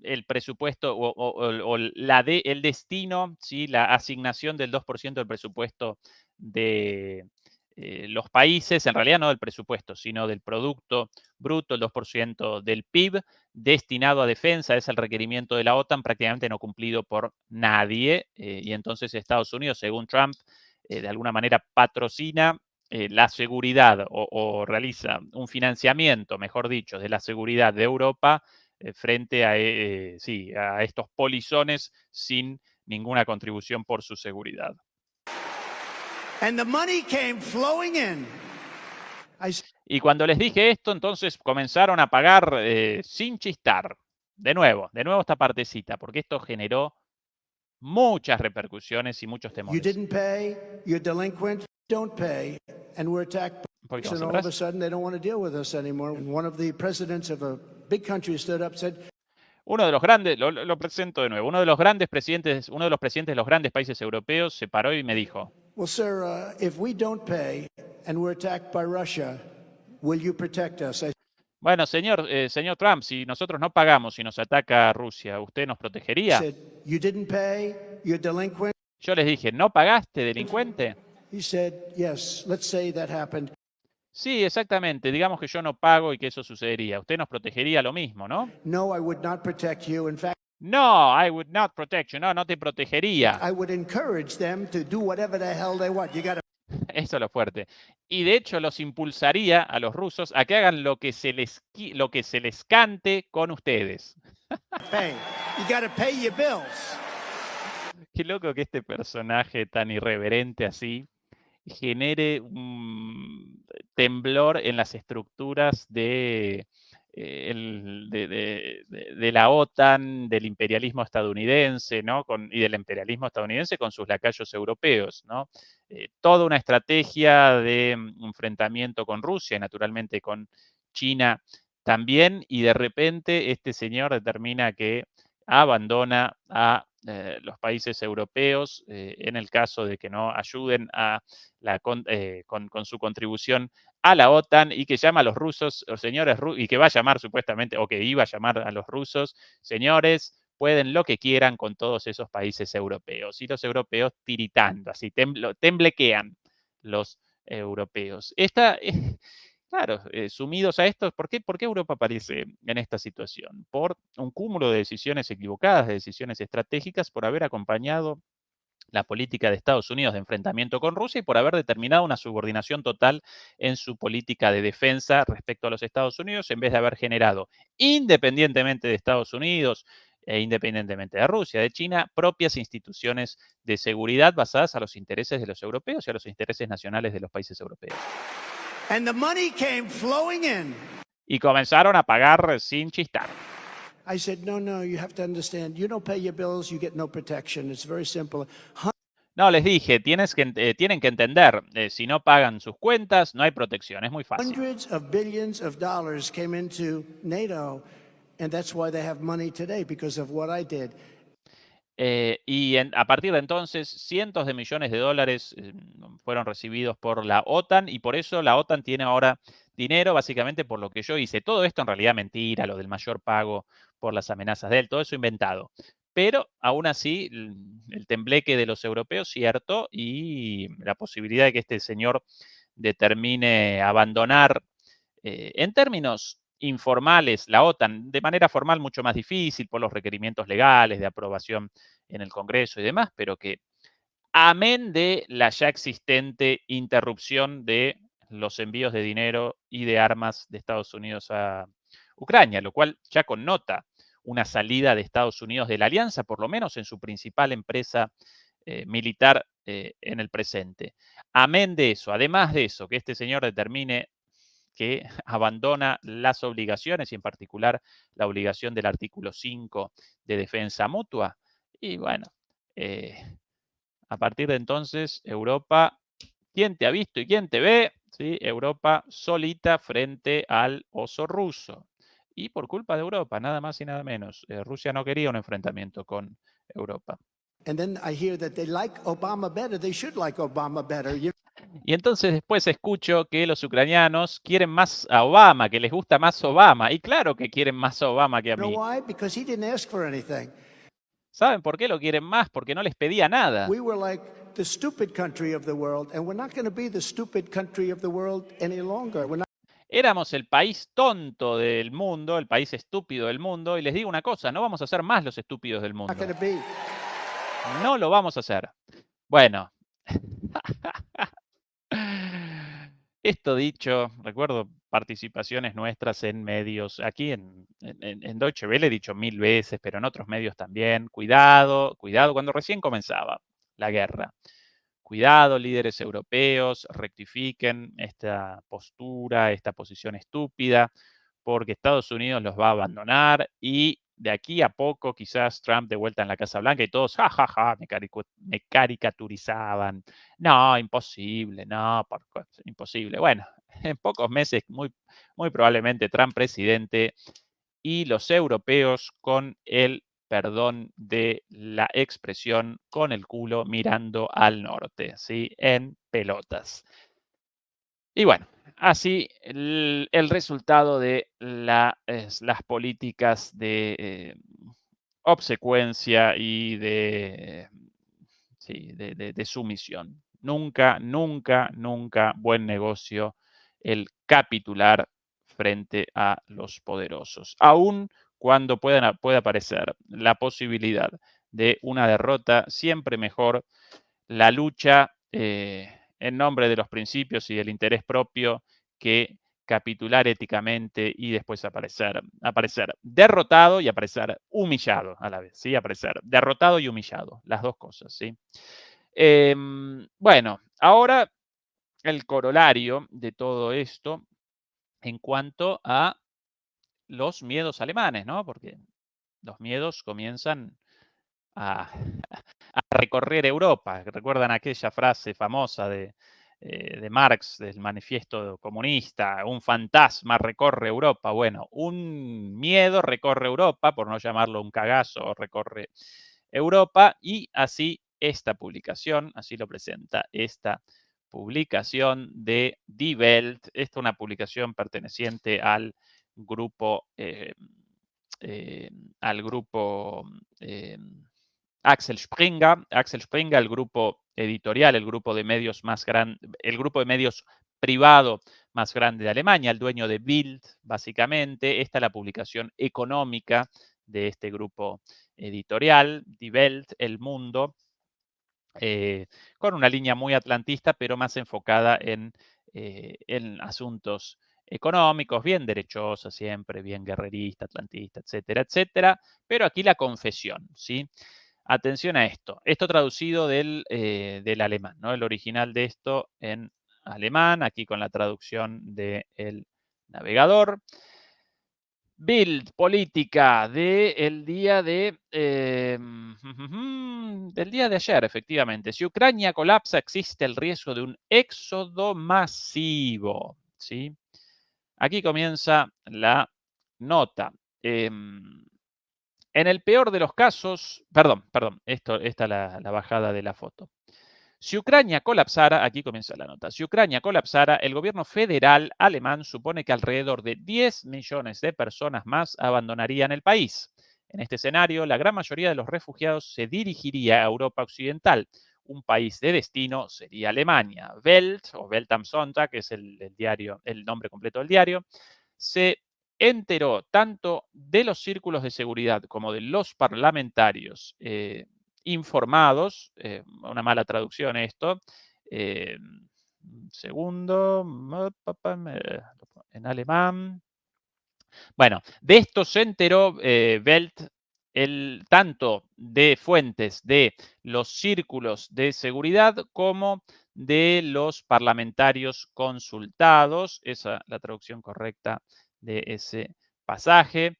el presupuesto o el destino, ¿sí? La asignación del 2% del presupuesto de los países, en realidad no del presupuesto, sino del Producto Bruto, el 2% del PIB, destinado a defensa, es el requerimiento de la OTAN prácticamente no cumplido por nadie, y entonces Estados Unidos, según Trump, de alguna manera patrocina la seguridad o realiza un financiamiento, mejor dicho, de la seguridad de Europa frente a, sí, a estos polizones sin ninguna contribución por su seguridad. And the money came flowing in. Y cuando les dije esto, entonces comenzaron a pagar sin chistar. De nuevo esta partecita, porque esto generó muchas repercusiones y muchos You temores. didn't pay, you're delinquent, don't pay, and we're attacked. Un poquito And más all of a atrás. sudden, they don't want to deal with us anymore. And one of the presidents of a big country stood up and said, Uno de los grandes, lo presento de nuevo, uno de los presidentes de los grandes países europeos se paró y me dijo, well, sir, if we don't pay and we're attacked by Russia, will you protect us? bueno, señor Trump, si nosotros no pagamos y nos ataca Rusia, ¿usted nos I protegería? said, you didn't pay, you're delinquent. Yo les dije, ¿no pagaste, delincuente? He said, yes, let's say that happened. Sí, exactamente. Digamos que yo no pago y que eso sucedería. Usted nos protegería lo mismo, ¿no? No, I would not protect you. In fact, No, I would not protect you. No, no te protegería. I would encourage them to do whatever the hell they want. You got to Eso es lo fuerte. Y de hecho los impulsaría a los rusos a que hagan lo que se les cante con ustedes. pay. You got to pay your bills. Qué loco que este personaje tan irreverente así genere un temblor en las estructuras de la OTAN, del imperialismo estadounidense, ¿no? Y del imperialismo estadounidense con sus lacayos europeos, ¿no? Toda una estrategia de enfrentamiento con Rusia y naturalmente con China también, y de repente este señor determina que abandona a los países europeos en el caso de que no ayuden a con su contribución a la OTAN, y que llama a los rusos, o señores, y que va a llamar supuestamente, o que iba a llamar a los rusos, señores, pueden lo que quieran con todos esos países europeos. Y los europeos tiritando, así, temblequean los europeos. Claro, sumidos a esto, ¿por qué Europa aparece en esta situación? Por un cúmulo de decisiones equivocadas, de decisiones estratégicas, por haber acompañado la política de Estados Unidos de enfrentamiento con Rusia y por haber determinado una subordinación total en su política de defensa respecto a los Estados Unidos, en vez de haber generado, independientemente de Estados Unidos e independientemente de Rusia, de China, propias instituciones de seguridad basadas a los intereses de los europeos y a los intereses nacionales de los países europeos. And the money came flowing in. Y comenzaron a pagar sin chistar. I said, no, you have to understand. You don't pay your bills, you get no protection. It's very simple. No, les dije, tienen que entender, si no pagan sus cuentas, no hay protección, es muy fácil. Hundreds of billions of dollars came into NATO, and that's why they have money today, because of what I did. A partir de entonces, cientos de millones de dólares fueron recibidos por la OTAN, y por eso la OTAN tiene ahora dinero, básicamente por lo que yo hice. Todo esto en realidad mentira, lo del mayor pago por las amenazas de él, todo eso inventado. Pero aún así, el tembleque de los europeos, cierto, y la posibilidad de que este señor determine abandonar, en términos informales, la OTAN, de manera formal mucho más difícil por los requerimientos legales de aprobación en el Congreso y demás, pero que amén de la ya existente interrupción de los envíos de dinero y de armas de Estados Unidos a Ucrania, lo cual ya connota una salida de Estados Unidos de la alianza, por lo menos en su principal empresa militar en el presente. Amén de eso, además de eso, que este señor determine que abandona las obligaciones y en particular la obligación del artículo 5 de defensa mutua. Y bueno, a partir de entonces, Europa, ¿quién te ha visto y quién te ve? ¿Sí? Europa solita frente al oso ruso. Y por culpa de Europa, nada más y nada menos. Rusia no quería un enfrentamiento con Europa. And then I hear that they like Obama better. They should like Obama better. Y entonces después escucho que los ucranianos quieren más a Obama, que les gusta más Obama. Y claro que quieren más a Obama que a You know mí. why? Because he didn't ask for anything. ¿Saben por qué lo quieren más? Porque no les pedía nada. We were like the stupid country of the world, and we're not going to be the stupid country of the world any longer. We're not Éramos el país tonto del mundo, el país estúpido del mundo, y les digo una cosa, no vamos a ser más los estúpidos del mundo. going to be. No lo vamos a hacer. Bueno. Esto dicho, recuerdo participaciones nuestras en medios, aquí en Deutsche Welle he dicho 1000 veces, pero en otros medios también. Cuidado, cuidado, cuando recién comenzaba la guerra. Cuidado, líderes europeos, rectifiquen esta postura, esta posición estúpida, porque Estados Unidos los va a abandonar y de aquí a poco quizás Trump de vuelta en la Casa Blanca y todos, jajaja, me caricaturizaban. No, imposible, no, imposible. Bueno, en pocos meses, muy probablemente Trump presidente y los europeos con el perdón de la expresión, con el culo mirando al norte, ¿sí? En pelotas. Y bueno, así el resultado de las políticas de obsecuencia y de sumisión. Nunca, nunca, nunca buen negocio el capitular frente a los poderosos. Aún cuando pueda aparecer la posibilidad de una derrota, siempre mejor la lucha en nombre de los principios y del interés propio que capitular éticamente y después aparecer derrotado y aparecer humillado a la vez, ¿sí? Aparecer derrotado y humillado, las dos cosas, ¿sí? Bueno, ahora el corolario de todo esto en cuanto a los miedos alemanes, ¿no? Porque los miedos comienzan a, a recorrer Europa. ¿Recuerdan aquella frase famosa de Marx, del manifiesto comunista? Un fantasma recorre Europa. Bueno, un miedo recorre Europa, por no llamarlo un cagazo, recorre Europa, y así esta publicación, así lo presenta esta publicación de Die Welt. Esta es una publicación perteneciente al grupo al grupo Axel Springer. Axel Springer, el grupo editorial, el grupo de medios más grande, el grupo de medios privado más grande de Alemania, el dueño de Bild, básicamente. Esta es la publicación económica de este grupo editorial, Die Welt, El Mundo, con una línea muy atlantista, pero más enfocada en asuntos económicos, bien derechosa siempre, bien guerrerista, atlantista, etcétera, etcétera. Pero aquí la confesión, ¿sí? Atención a esto. Esto traducido del alemán, ¿no? El original de esto en alemán, aquí con la traducción del navegador. Bild, política del día del día de ayer, efectivamente. Si Ucrania colapsa, existe el riesgo de un éxodo masivo, ¿sí? Aquí comienza la nota. En el peor de los casos, perdón, esta es la bajada de la foto. Si Ucrania colapsara, aquí comienza la nota, si Ucrania colapsara, el gobierno federal alemán supone que alrededor de 10 millones de personas más abandonarían el país. En este escenario, la gran mayoría de los refugiados se dirigiría a Europa Occidental. Un país de destino sería Alemania. Welt, o Welt am Sonntag, que es el nombre completo del diario, se enteró tanto de los círculos de seguridad como de los parlamentarios informados, una mala traducción esto, segundo, en alemán. Bueno, de esto se enteró Welt tanto de fuentes de los círculos de seguridad como de los parlamentarios consultados. Esa es la traducción correcta de ese pasaje.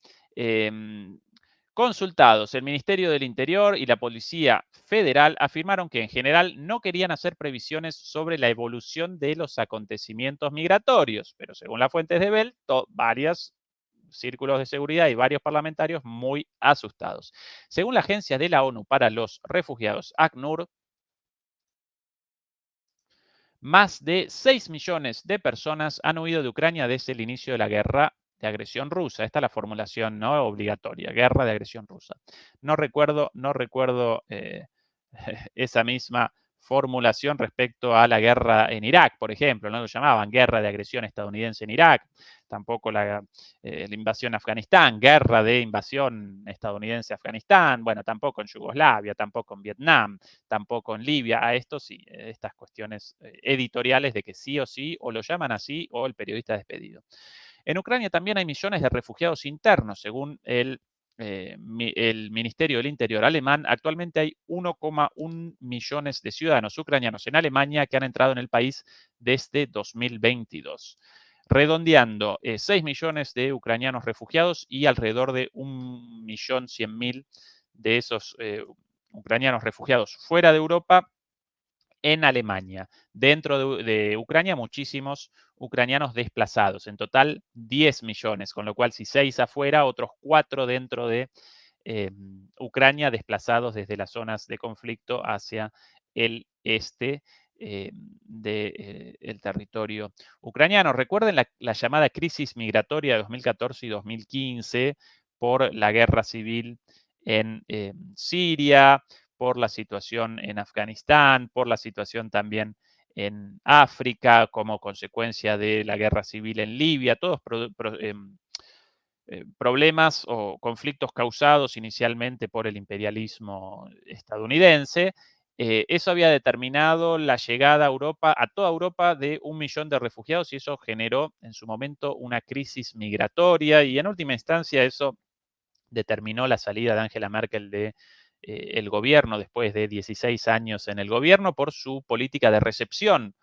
Consultados, el Ministerio del Interior y la Policía Federal afirmaron que en general no querían hacer previsiones sobre la evolución de los acontecimientos migratorios, pero según las fuentes de Bell, varios círculos de seguridad y varios parlamentarios muy asustados. Según la Agencia de la ONU para los Refugiados, ACNUR, más de 6 millones de personas han huido de Ucrania desde el inicio de la guerra de agresión rusa. Esta es la formulación no obligatoria, guerra de agresión rusa. No recuerdo esa misma formulación respecto a la guerra en Irak, por ejemplo, no lo llamaban guerra de agresión estadounidense en Irak, tampoco la invasión a Afganistán, guerra de invasión estadounidense a Afganistán, bueno, tampoco en Yugoslavia, tampoco en Vietnam, tampoco en Libia, a esto sí, estas cuestiones editoriales de que sí o sí, o lo llaman así, o el periodista despedido. En Ucrania también hay millones de refugiados internos, según el Ministerio del Interior alemán. Actualmente hay 1,1 millones de ciudadanos ucranianos en Alemania que han entrado en el país desde 2022, redondeando 6 millones de ucranianos refugiados y alrededor de 1.100.000 de esos ucranianos refugiados fuera de Europa en Alemania. Dentro de Ucrania, muchísimos ucranianos desplazados. En total, 10 millones, con lo cual si 6 afuera, otros 4 dentro de Ucrania desplazados desde las zonas de conflicto hacia el este del territorio ucraniano. Recuerden la llamada crisis migratoria de 2014 y 2015 por la guerra civil en Siria, por la situación en Afganistán, por la situación también en África como consecuencia de la guerra civil en Libia, todos problemas o conflictos causados inicialmente por el imperialismo estadounidense. Eso había determinado la llegada a Europa, a toda Europa, de 1 millón de refugiados y eso generó en su momento una crisis migratoria y en última instancia eso determinó la salida de Angela Merkel de el gobierno después de 16 años en el gobierno por su política de recepción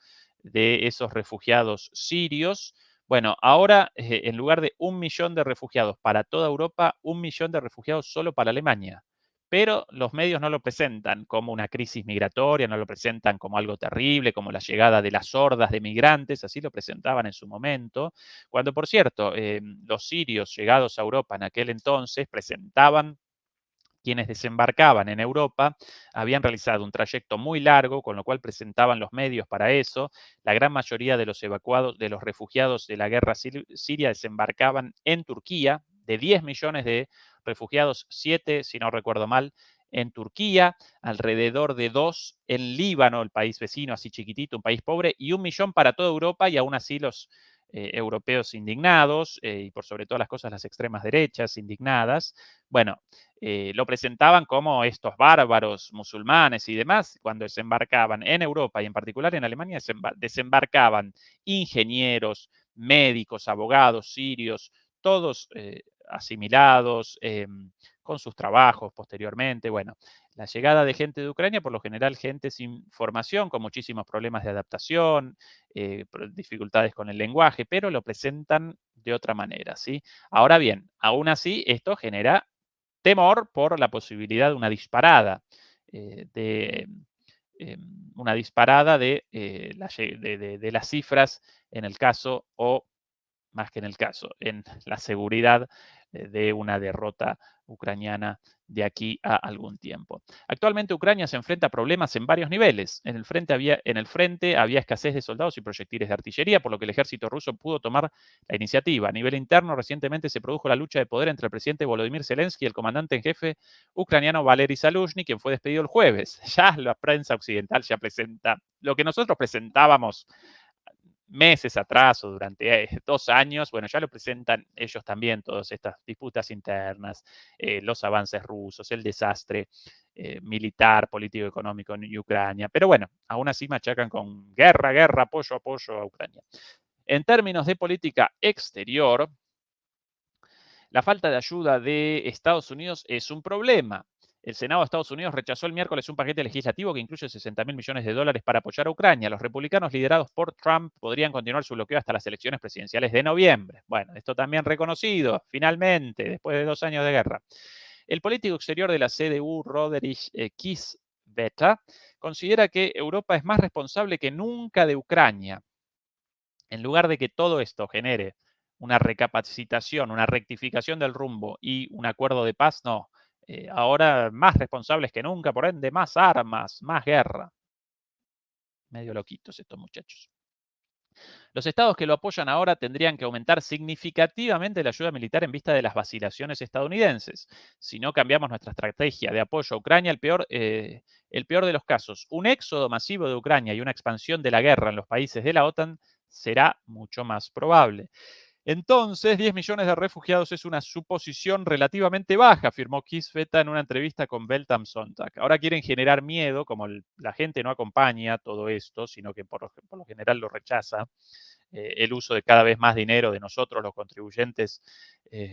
de esos refugiados sirios. Bueno, ahora en lugar de 1 millón de refugiados para toda Europa, 1 millón de refugiados solo para Alemania. Pero los medios no lo presentan como una crisis migratoria, no lo presentan como algo terrible, como la llegada de las hordas de migrantes, así lo presentaban en su momento, cuando por cierto, los sirios llegados a Europa en aquel entonces presentaban quienes desembarcaban en Europa habían realizado un trayecto muy largo, con lo cual presentaban los medios para eso. La gran mayoría de los evacuados, de los refugiados de la guerra siria desembarcaban en Turquía. De 10 millones de refugiados, 7, si no recuerdo mal, en Turquía, alrededor de 2 en Líbano, el país vecino, así chiquitito, un país pobre, y 1 millón para toda Europa, y aún así los europeos indignados, y por sobre todas las cosas las extremas derechas indignadas. Bueno, lo presentaban como estos bárbaros musulmanes y demás, cuando desembarcaban en Europa y en particular en Alemania, desembarcaban ingenieros, médicos, abogados, sirios, todos asimilados con sus trabajos posteriormente. Bueno, la llegada de gente de Ucrania, por lo general gente sin formación, con muchísimos problemas de adaptación, dificultades con el lenguaje, pero lo presentan de otra manera, ¿sí? Ahora bien, aún así, esto genera temor por la posibilidad de una disparada, de una disparada de las cifras en el caso o más que en el caso, en la seguridad de una derrota ucraniana de aquí a algún tiempo. Actualmente Ucrania se enfrenta a problemas en varios niveles. En el frente había escasez de soldados y proyectiles de artillería, por lo que el ejército ruso pudo tomar la iniciativa. A nivel interno, recientemente se produjo la lucha de poder entre el presidente Volodymyr Zelensky y el comandante en jefe ucraniano Valery Zaluzhny, quien fue despedido el jueves. Ya la prensa occidental ya presenta lo que nosotros presentábamos meses atrás o durante 2 años, bueno, ya lo presentan ellos también, todas estas disputas internas, los avances rusos, el desastre militar, político, económico en Ucrania. Pero bueno, aún así machacan con guerra, guerra, apoyo, apoyo a Ucrania. En términos de política exterior, la falta de ayuda de Estados Unidos es un problema. El Senado de Estados Unidos rechazó el miércoles un paquete legislativo que incluye 60.000 millones de dólares para apoyar a Ucrania. Los republicanos liderados por Trump podrían continuar su bloqueo hasta las elecciones presidenciales de noviembre. Bueno, esto también reconocido, finalmente, después de 2 años de guerra. El político exterior de la CDU, Roderich Kissvetter, considera que Europa es más responsable que nunca de Ucrania. En lugar de que todo esto genere una recapacitación, una rectificación del rumbo y un acuerdo de paz, no. Ahora más responsables que nunca, por ende, más armas, más guerra. Medio loquitos estos muchachos. Los estados que lo apoyan ahora tendrían que aumentar significativamente la ayuda militar en vista de las vacilaciones estadounidenses. Si no cambiamos nuestra estrategia de apoyo a Ucrania, el peor de los casos, un éxodo masivo de Ucrania y una expansión de la guerra en los países de la OTAN será mucho más probable. Entonces, 10 millones de refugiados es una suposición relativamente baja, afirmó Kisveta en una entrevista con Beltam Sonntag. Ahora quieren generar miedo, como la gente no acompaña todo esto, sino que por lo general lo rechaza, el uso de cada vez más dinero de nosotros, los contribuyentes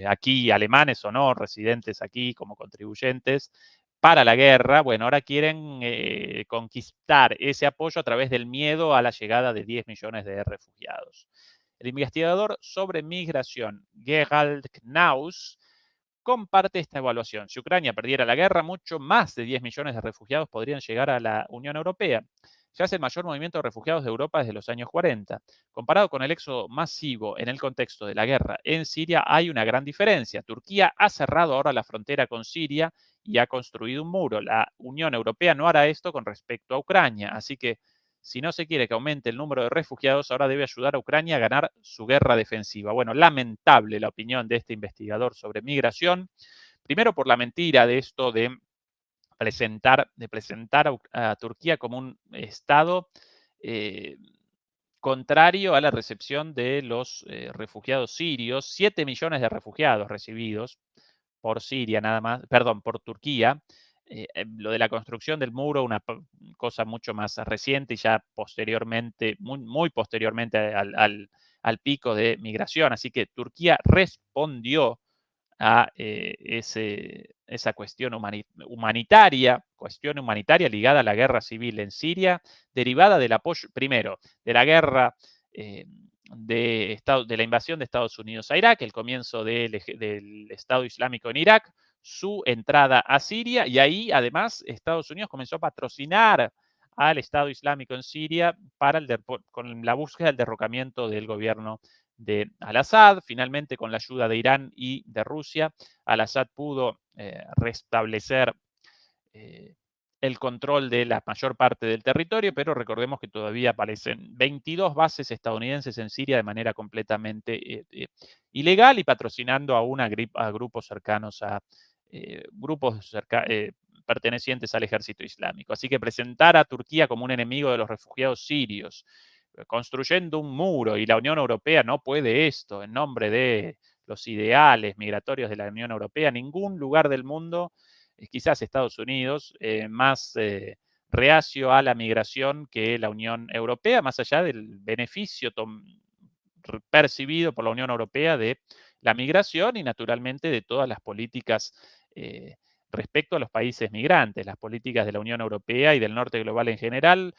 aquí, alemanes o no, residentes aquí como contribuyentes, para la guerra. Bueno, ahora quieren conquistar ese apoyo a través del miedo a la llegada de 10 millones de refugiados. El investigador sobre migración, Gerald Knaus, comparte esta evaluación. Si Ucrania perdiera la guerra, mucho más de 10 millones de refugiados podrían llegar a la Unión Europea. Ya es el mayor movimiento de refugiados de Europa desde los años 40. Comparado con el éxodo masivo en el contexto de la guerra en Siria, hay una gran diferencia. Turquía ha cerrado ahora la frontera con Siria y ha construido un muro. La Unión Europea no hará esto con respecto a Ucrania. Así que si no se quiere que aumente el número de refugiados, ahora debe ayudar a Ucrania a ganar su guerra defensiva. Bueno, lamentable la opinión de este investigador sobre migración. Primero por la mentira de esto de presentar a Turquía como un Estado eh, contrario a la recepción de los refugiados sirios. 7 millones de refugiados recibidos por Siria nada más, perdón, por Turquía. Lo de la construcción del muro, una cosa mucho más reciente y ya posteriormente, muy posteriormente al pico de migración. Así que Turquía respondió a esa cuestión humanitaria ligada a la guerra civil en Siria, derivada del apoyo, primero, de la guerra de la invasión de Estados Unidos a Irak, el comienzo del Estado Islámico en Irak, su entrada a Siria, y ahí además Estados Unidos comenzó a patrocinar al Estado Islámico en Siria con la búsqueda del derrocamiento del gobierno de Al-Assad. Finalmente, con la ayuda de Irán y de Rusia, Al-Assad pudo restablecer el control de la mayor parte del territorio, pero recordemos que todavía aparecen 22 bases estadounidenses en Siria de manera completamente ilegal y patrocinando aún a grupos cercanos a pertenecientes al ejército islámico. Así que presentar a Turquía como un enemigo de los refugiados sirios, construyendo un muro, y la Unión Europea no puede esto en nombre de los ideales migratorios de la Unión Europea. Ningún lugar del mundo, quizás Estados Unidos, más reacio a la migración que la Unión Europea, más allá del beneficio percibido por la Unión Europea de la migración y naturalmente de todas las políticas respecto a los países migrantes, las políticas de la Unión Europea y del norte global en general,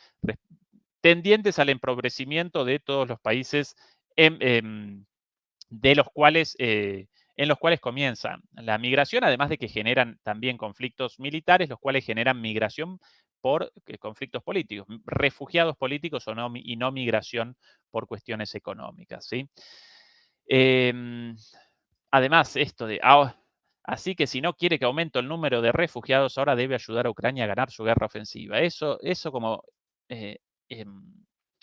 tendientes al empobrecimiento de todos los países de los cuales, en los cuales comienza la migración, además de que generan también conflictos militares, los cuales generan migración por conflictos políticos, refugiados políticos y no migración por cuestiones económicas. ¿Sí? Además, esto de... así que si no quiere que aumente el número de refugiados, ahora debe ayudar a Ucrania a ganar su guerra ofensiva. Eso como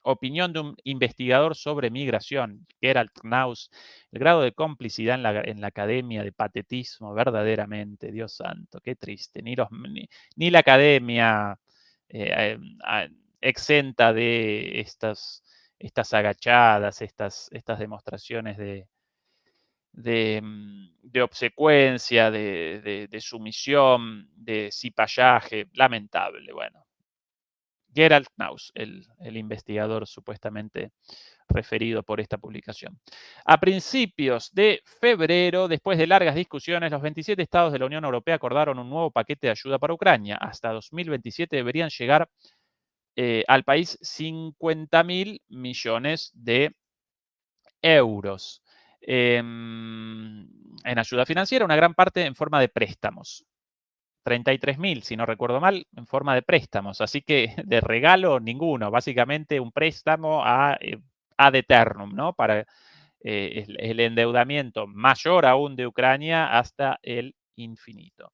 opinión de un investigador sobre migración, Gerald Knaus, el grado de complicidad en la academia, de patetismo, verdaderamente, Dios santo, qué triste. Ni la academia exenta de estas agachadas, estas demostraciones de obsecuencia, de sumisión, de cipallaje, lamentable. Bueno, Gerald Knaus, el investigador supuestamente referido por esta publicación. A principios de febrero, después de largas discusiones, los 27 estados de la Unión Europea acordaron un nuevo paquete de ayuda para Ucrania. Hasta 2027 deberían llegar al país 50.000 millones de euros en ayuda financiera, una gran parte en forma de préstamos. 33.000, si no recuerdo mal, en forma de préstamos. Así que de regalo ninguno. Básicamente un préstamo ad eternum, ¿no? Para el endeudamiento mayor aún de Ucrania hasta el infinito.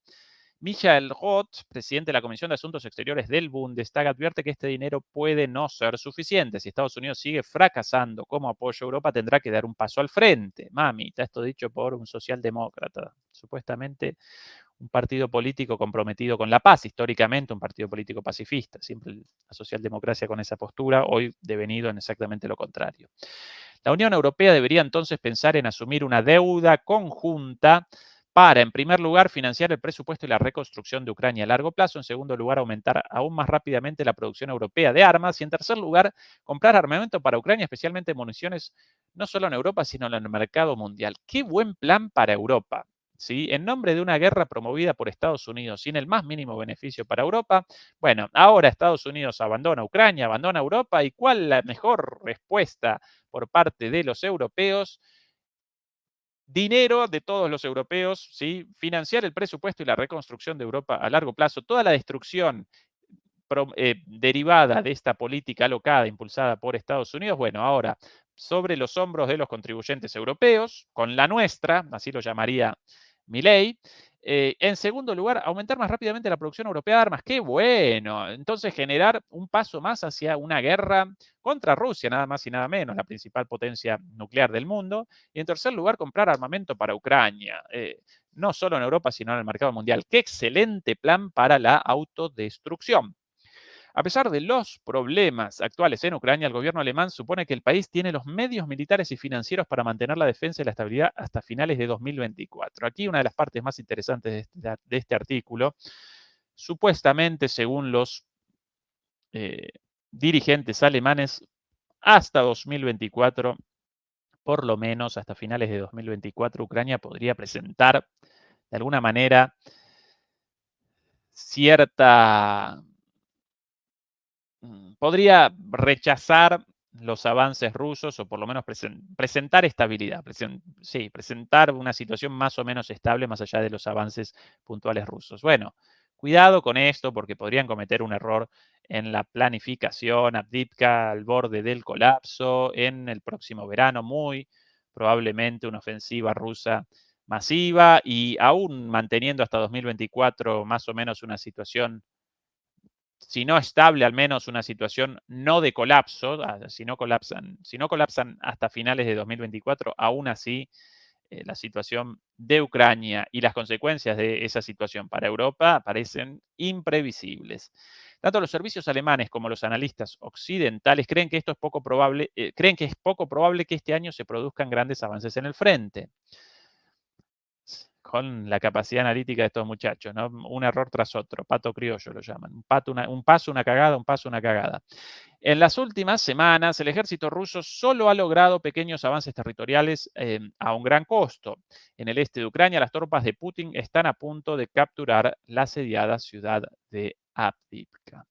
Michael Roth, presidente de la Comisión de Asuntos Exteriores del Bundestag, advierte que este dinero puede no ser suficiente. Si Estados Unidos sigue fracasando como apoyo a Europa, tendrá que dar un paso al frente. Mamita, esto dicho por un socialdemócrata, supuestamente un partido político comprometido con la paz, históricamente un partido político pacifista, siempre la socialdemocracia con esa postura, hoy devenido en exactamente lo contrario. La Unión Europea debería entonces pensar en asumir una deuda conjunta para, en primer lugar, financiar el presupuesto y la reconstrucción de Ucrania a largo plazo, en segundo lugar, aumentar aún más rápidamente la producción europea de armas y, en tercer lugar, comprar armamento para Ucrania, especialmente municiones, no solo en Europa, sino en el mercado mundial. ¡Qué buen plan para Europa! ¿Sí? En nombre de una guerra promovida por Estados Unidos sin el más mínimo beneficio para Europa, bueno, ahora Estados Unidos abandona Ucrania, abandona Europa, ¿y cuál la mejor respuesta por parte de los europeos? Dinero de todos los europeos, ¿sí? Financiar el presupuesto y la reconstrucción de Europa a largo plazo, toda la destrucción derivada de esta política alocada impulsada por Estados Unidos, bueno, ahora sobre los hombros de los contribuyentes europeos, con la nuestra, así lo llamaría Milei. En segundo lugar, aumentar más rápidamente la producción europea de armas. ¡Qué bueno! Entonces, generar un paso más hacia una guerra contra Rusia, nada más y nada menos, la principal potencia nuclear del mundo. Y en tercer lugar, comprar armamento para Ucrania. No solo en Europa, sino en el mercado mundial. ¡Qué excelente plan para la autodestrucción! A pesar de los problemas actuales en Ucrania, el gobierno alemán supone que el país tiene los medios militares y financieros para mantener la defensa y la estabilidad hasta finales de 2024. Aquí una de las partes más interesantes de este artículo, supuestamente según los dirigentes alemanes, hasta 2024, por lo menos hasta finales de 2024, Ucrania podría presentar de alguna manera cierta podría rechazar los avances rusos o por lo menos presentar estabilidad, sí, presentar una situación más o menos estable más allá de los avances puntuales rusos. Bueno, cuidado con esto porque podrían cometer un error en la planificación, Avdiivka al borde del colapso, en el próximo verano muy probablemente una ofensiva rusa masiva y aún manteniendo hasta 2024 más o menos una situación, si no estable, al menos una situación no de colapso, si no colapsan hasta finales de 2024, aún así la situación de Ucrania y las consecuencias de esa situación para Europa parecen imprevisibles. Tanto los servicios alemanes como los analistas occidentales creen que esto es poco probable, creen que es poco probable que este año se produzcan grandes avances en el frente con la capacidad analítica de estos muchachos, ¿no? Un error tras otro, pato criollo lo llaman, un paso, una cagada, un paso, una cagada. En las últimas semanas, el ejército ruso solo ha logrado pequeños avances territoriales a un gran costo. En el este de Ucrania, las tropas de Putin están a punto de capturar la asediada ciudad de Avdiivka.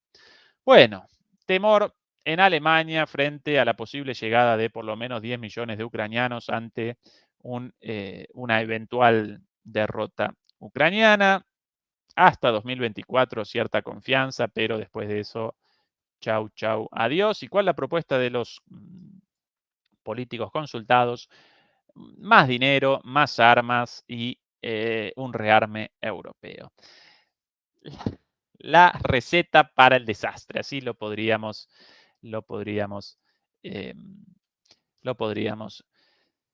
Bueno, temor en Alemania frente a la posible llegada de por lo menos 10 millones de ucranianos ante una eventual derrota ucraniana. Hasta 2024 cierta confianza, pero después de eso, chau, chau, adiós. ¿Y cuál es la propuesta de los políticos consultados? Más dinero, más armas y un rearme europeo. La receta para el desastre, así lo podríamos, eh, lo podríamos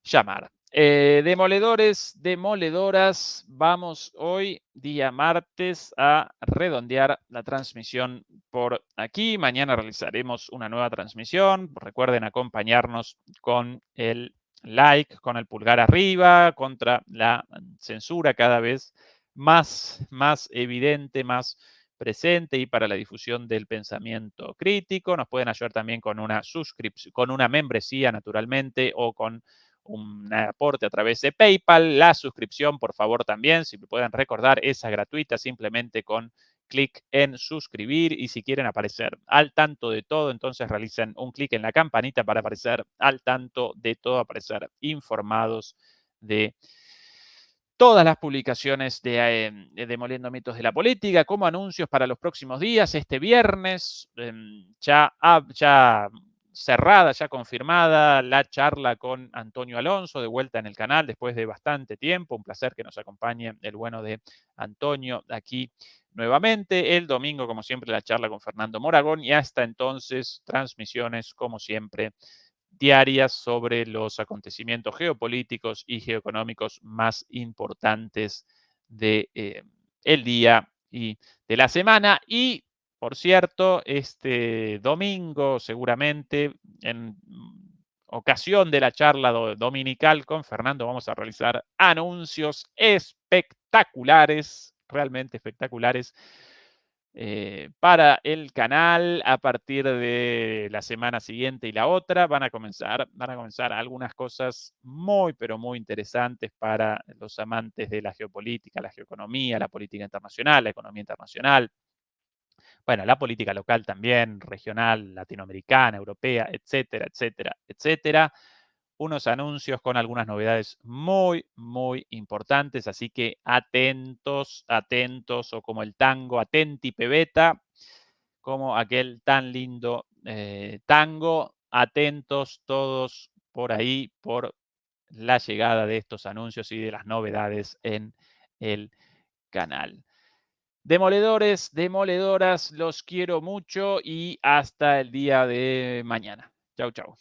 llamar. Demoledores, demoledoras, vamos hoy, día martes, a redondear la transmisión por aquí. Mañana realizaremos una nueva transmisión. Recuerden acompañarnos con el like, con el pulgar arriba, contra la censura cada vez más evidente, más presente y para la difusión del pensamiento crítico. Nos pueden ayudar también con una suscripción, con una membresía naturalmente o con un aporte a través de PayPal. La suscripción, por favor, también, si me pueden recordar, esa gratuita simplemente con clic en suscribir y si quieren aparecer al tanto de todo, entonces realicen un clic en la campanita para aparecer al tanto de todo, aparecer informados de todas las publicaciones de Demoliendo Mitos de la Política, como anuncios para los próximos días. Este viernes ya cerrada, ya confirmada, la charla con Antonio Alonso, de vuelta en el canal después de bastante tiempo. Un placer que nos acompañe el bueno de Antonio aquí nuevamente. El domingo, como siempre, la charla con Fernando Moragón y hasta entonces transmisiones, como siempre, diarias sobre los acontecimientos geopolíticos y geoeconómicos más importantes de el día y de la semana. Y, por cierto, este domingo, seguramente, en ocasión de la charla dominical con Fernando, vamos a realizar anuncios espectaculares, realmente espectaculares, para el canal a partir de la semana siguiente y la otra. Van a comenzar algunas cosas muy, pero muy interesantes para los amantes de la geopolítica, la geoeconomía, la política internacional, la economía internacional. Bueno, la política local también, regional, latinoamericana, europea, etcétera, etcétera, etcétera. Unos anuncios con algunas novedades muy, muy importantes, así que atentos, atentos, o como el tango, atenti pebeta, como aquel tan lindo tango, atentos todos por ahí, por la llegada de estos anuncios y de las novedades en el canal. Demoledores, demoledoras, los quiero mucho y hasta el día de mañana. Chau, chau.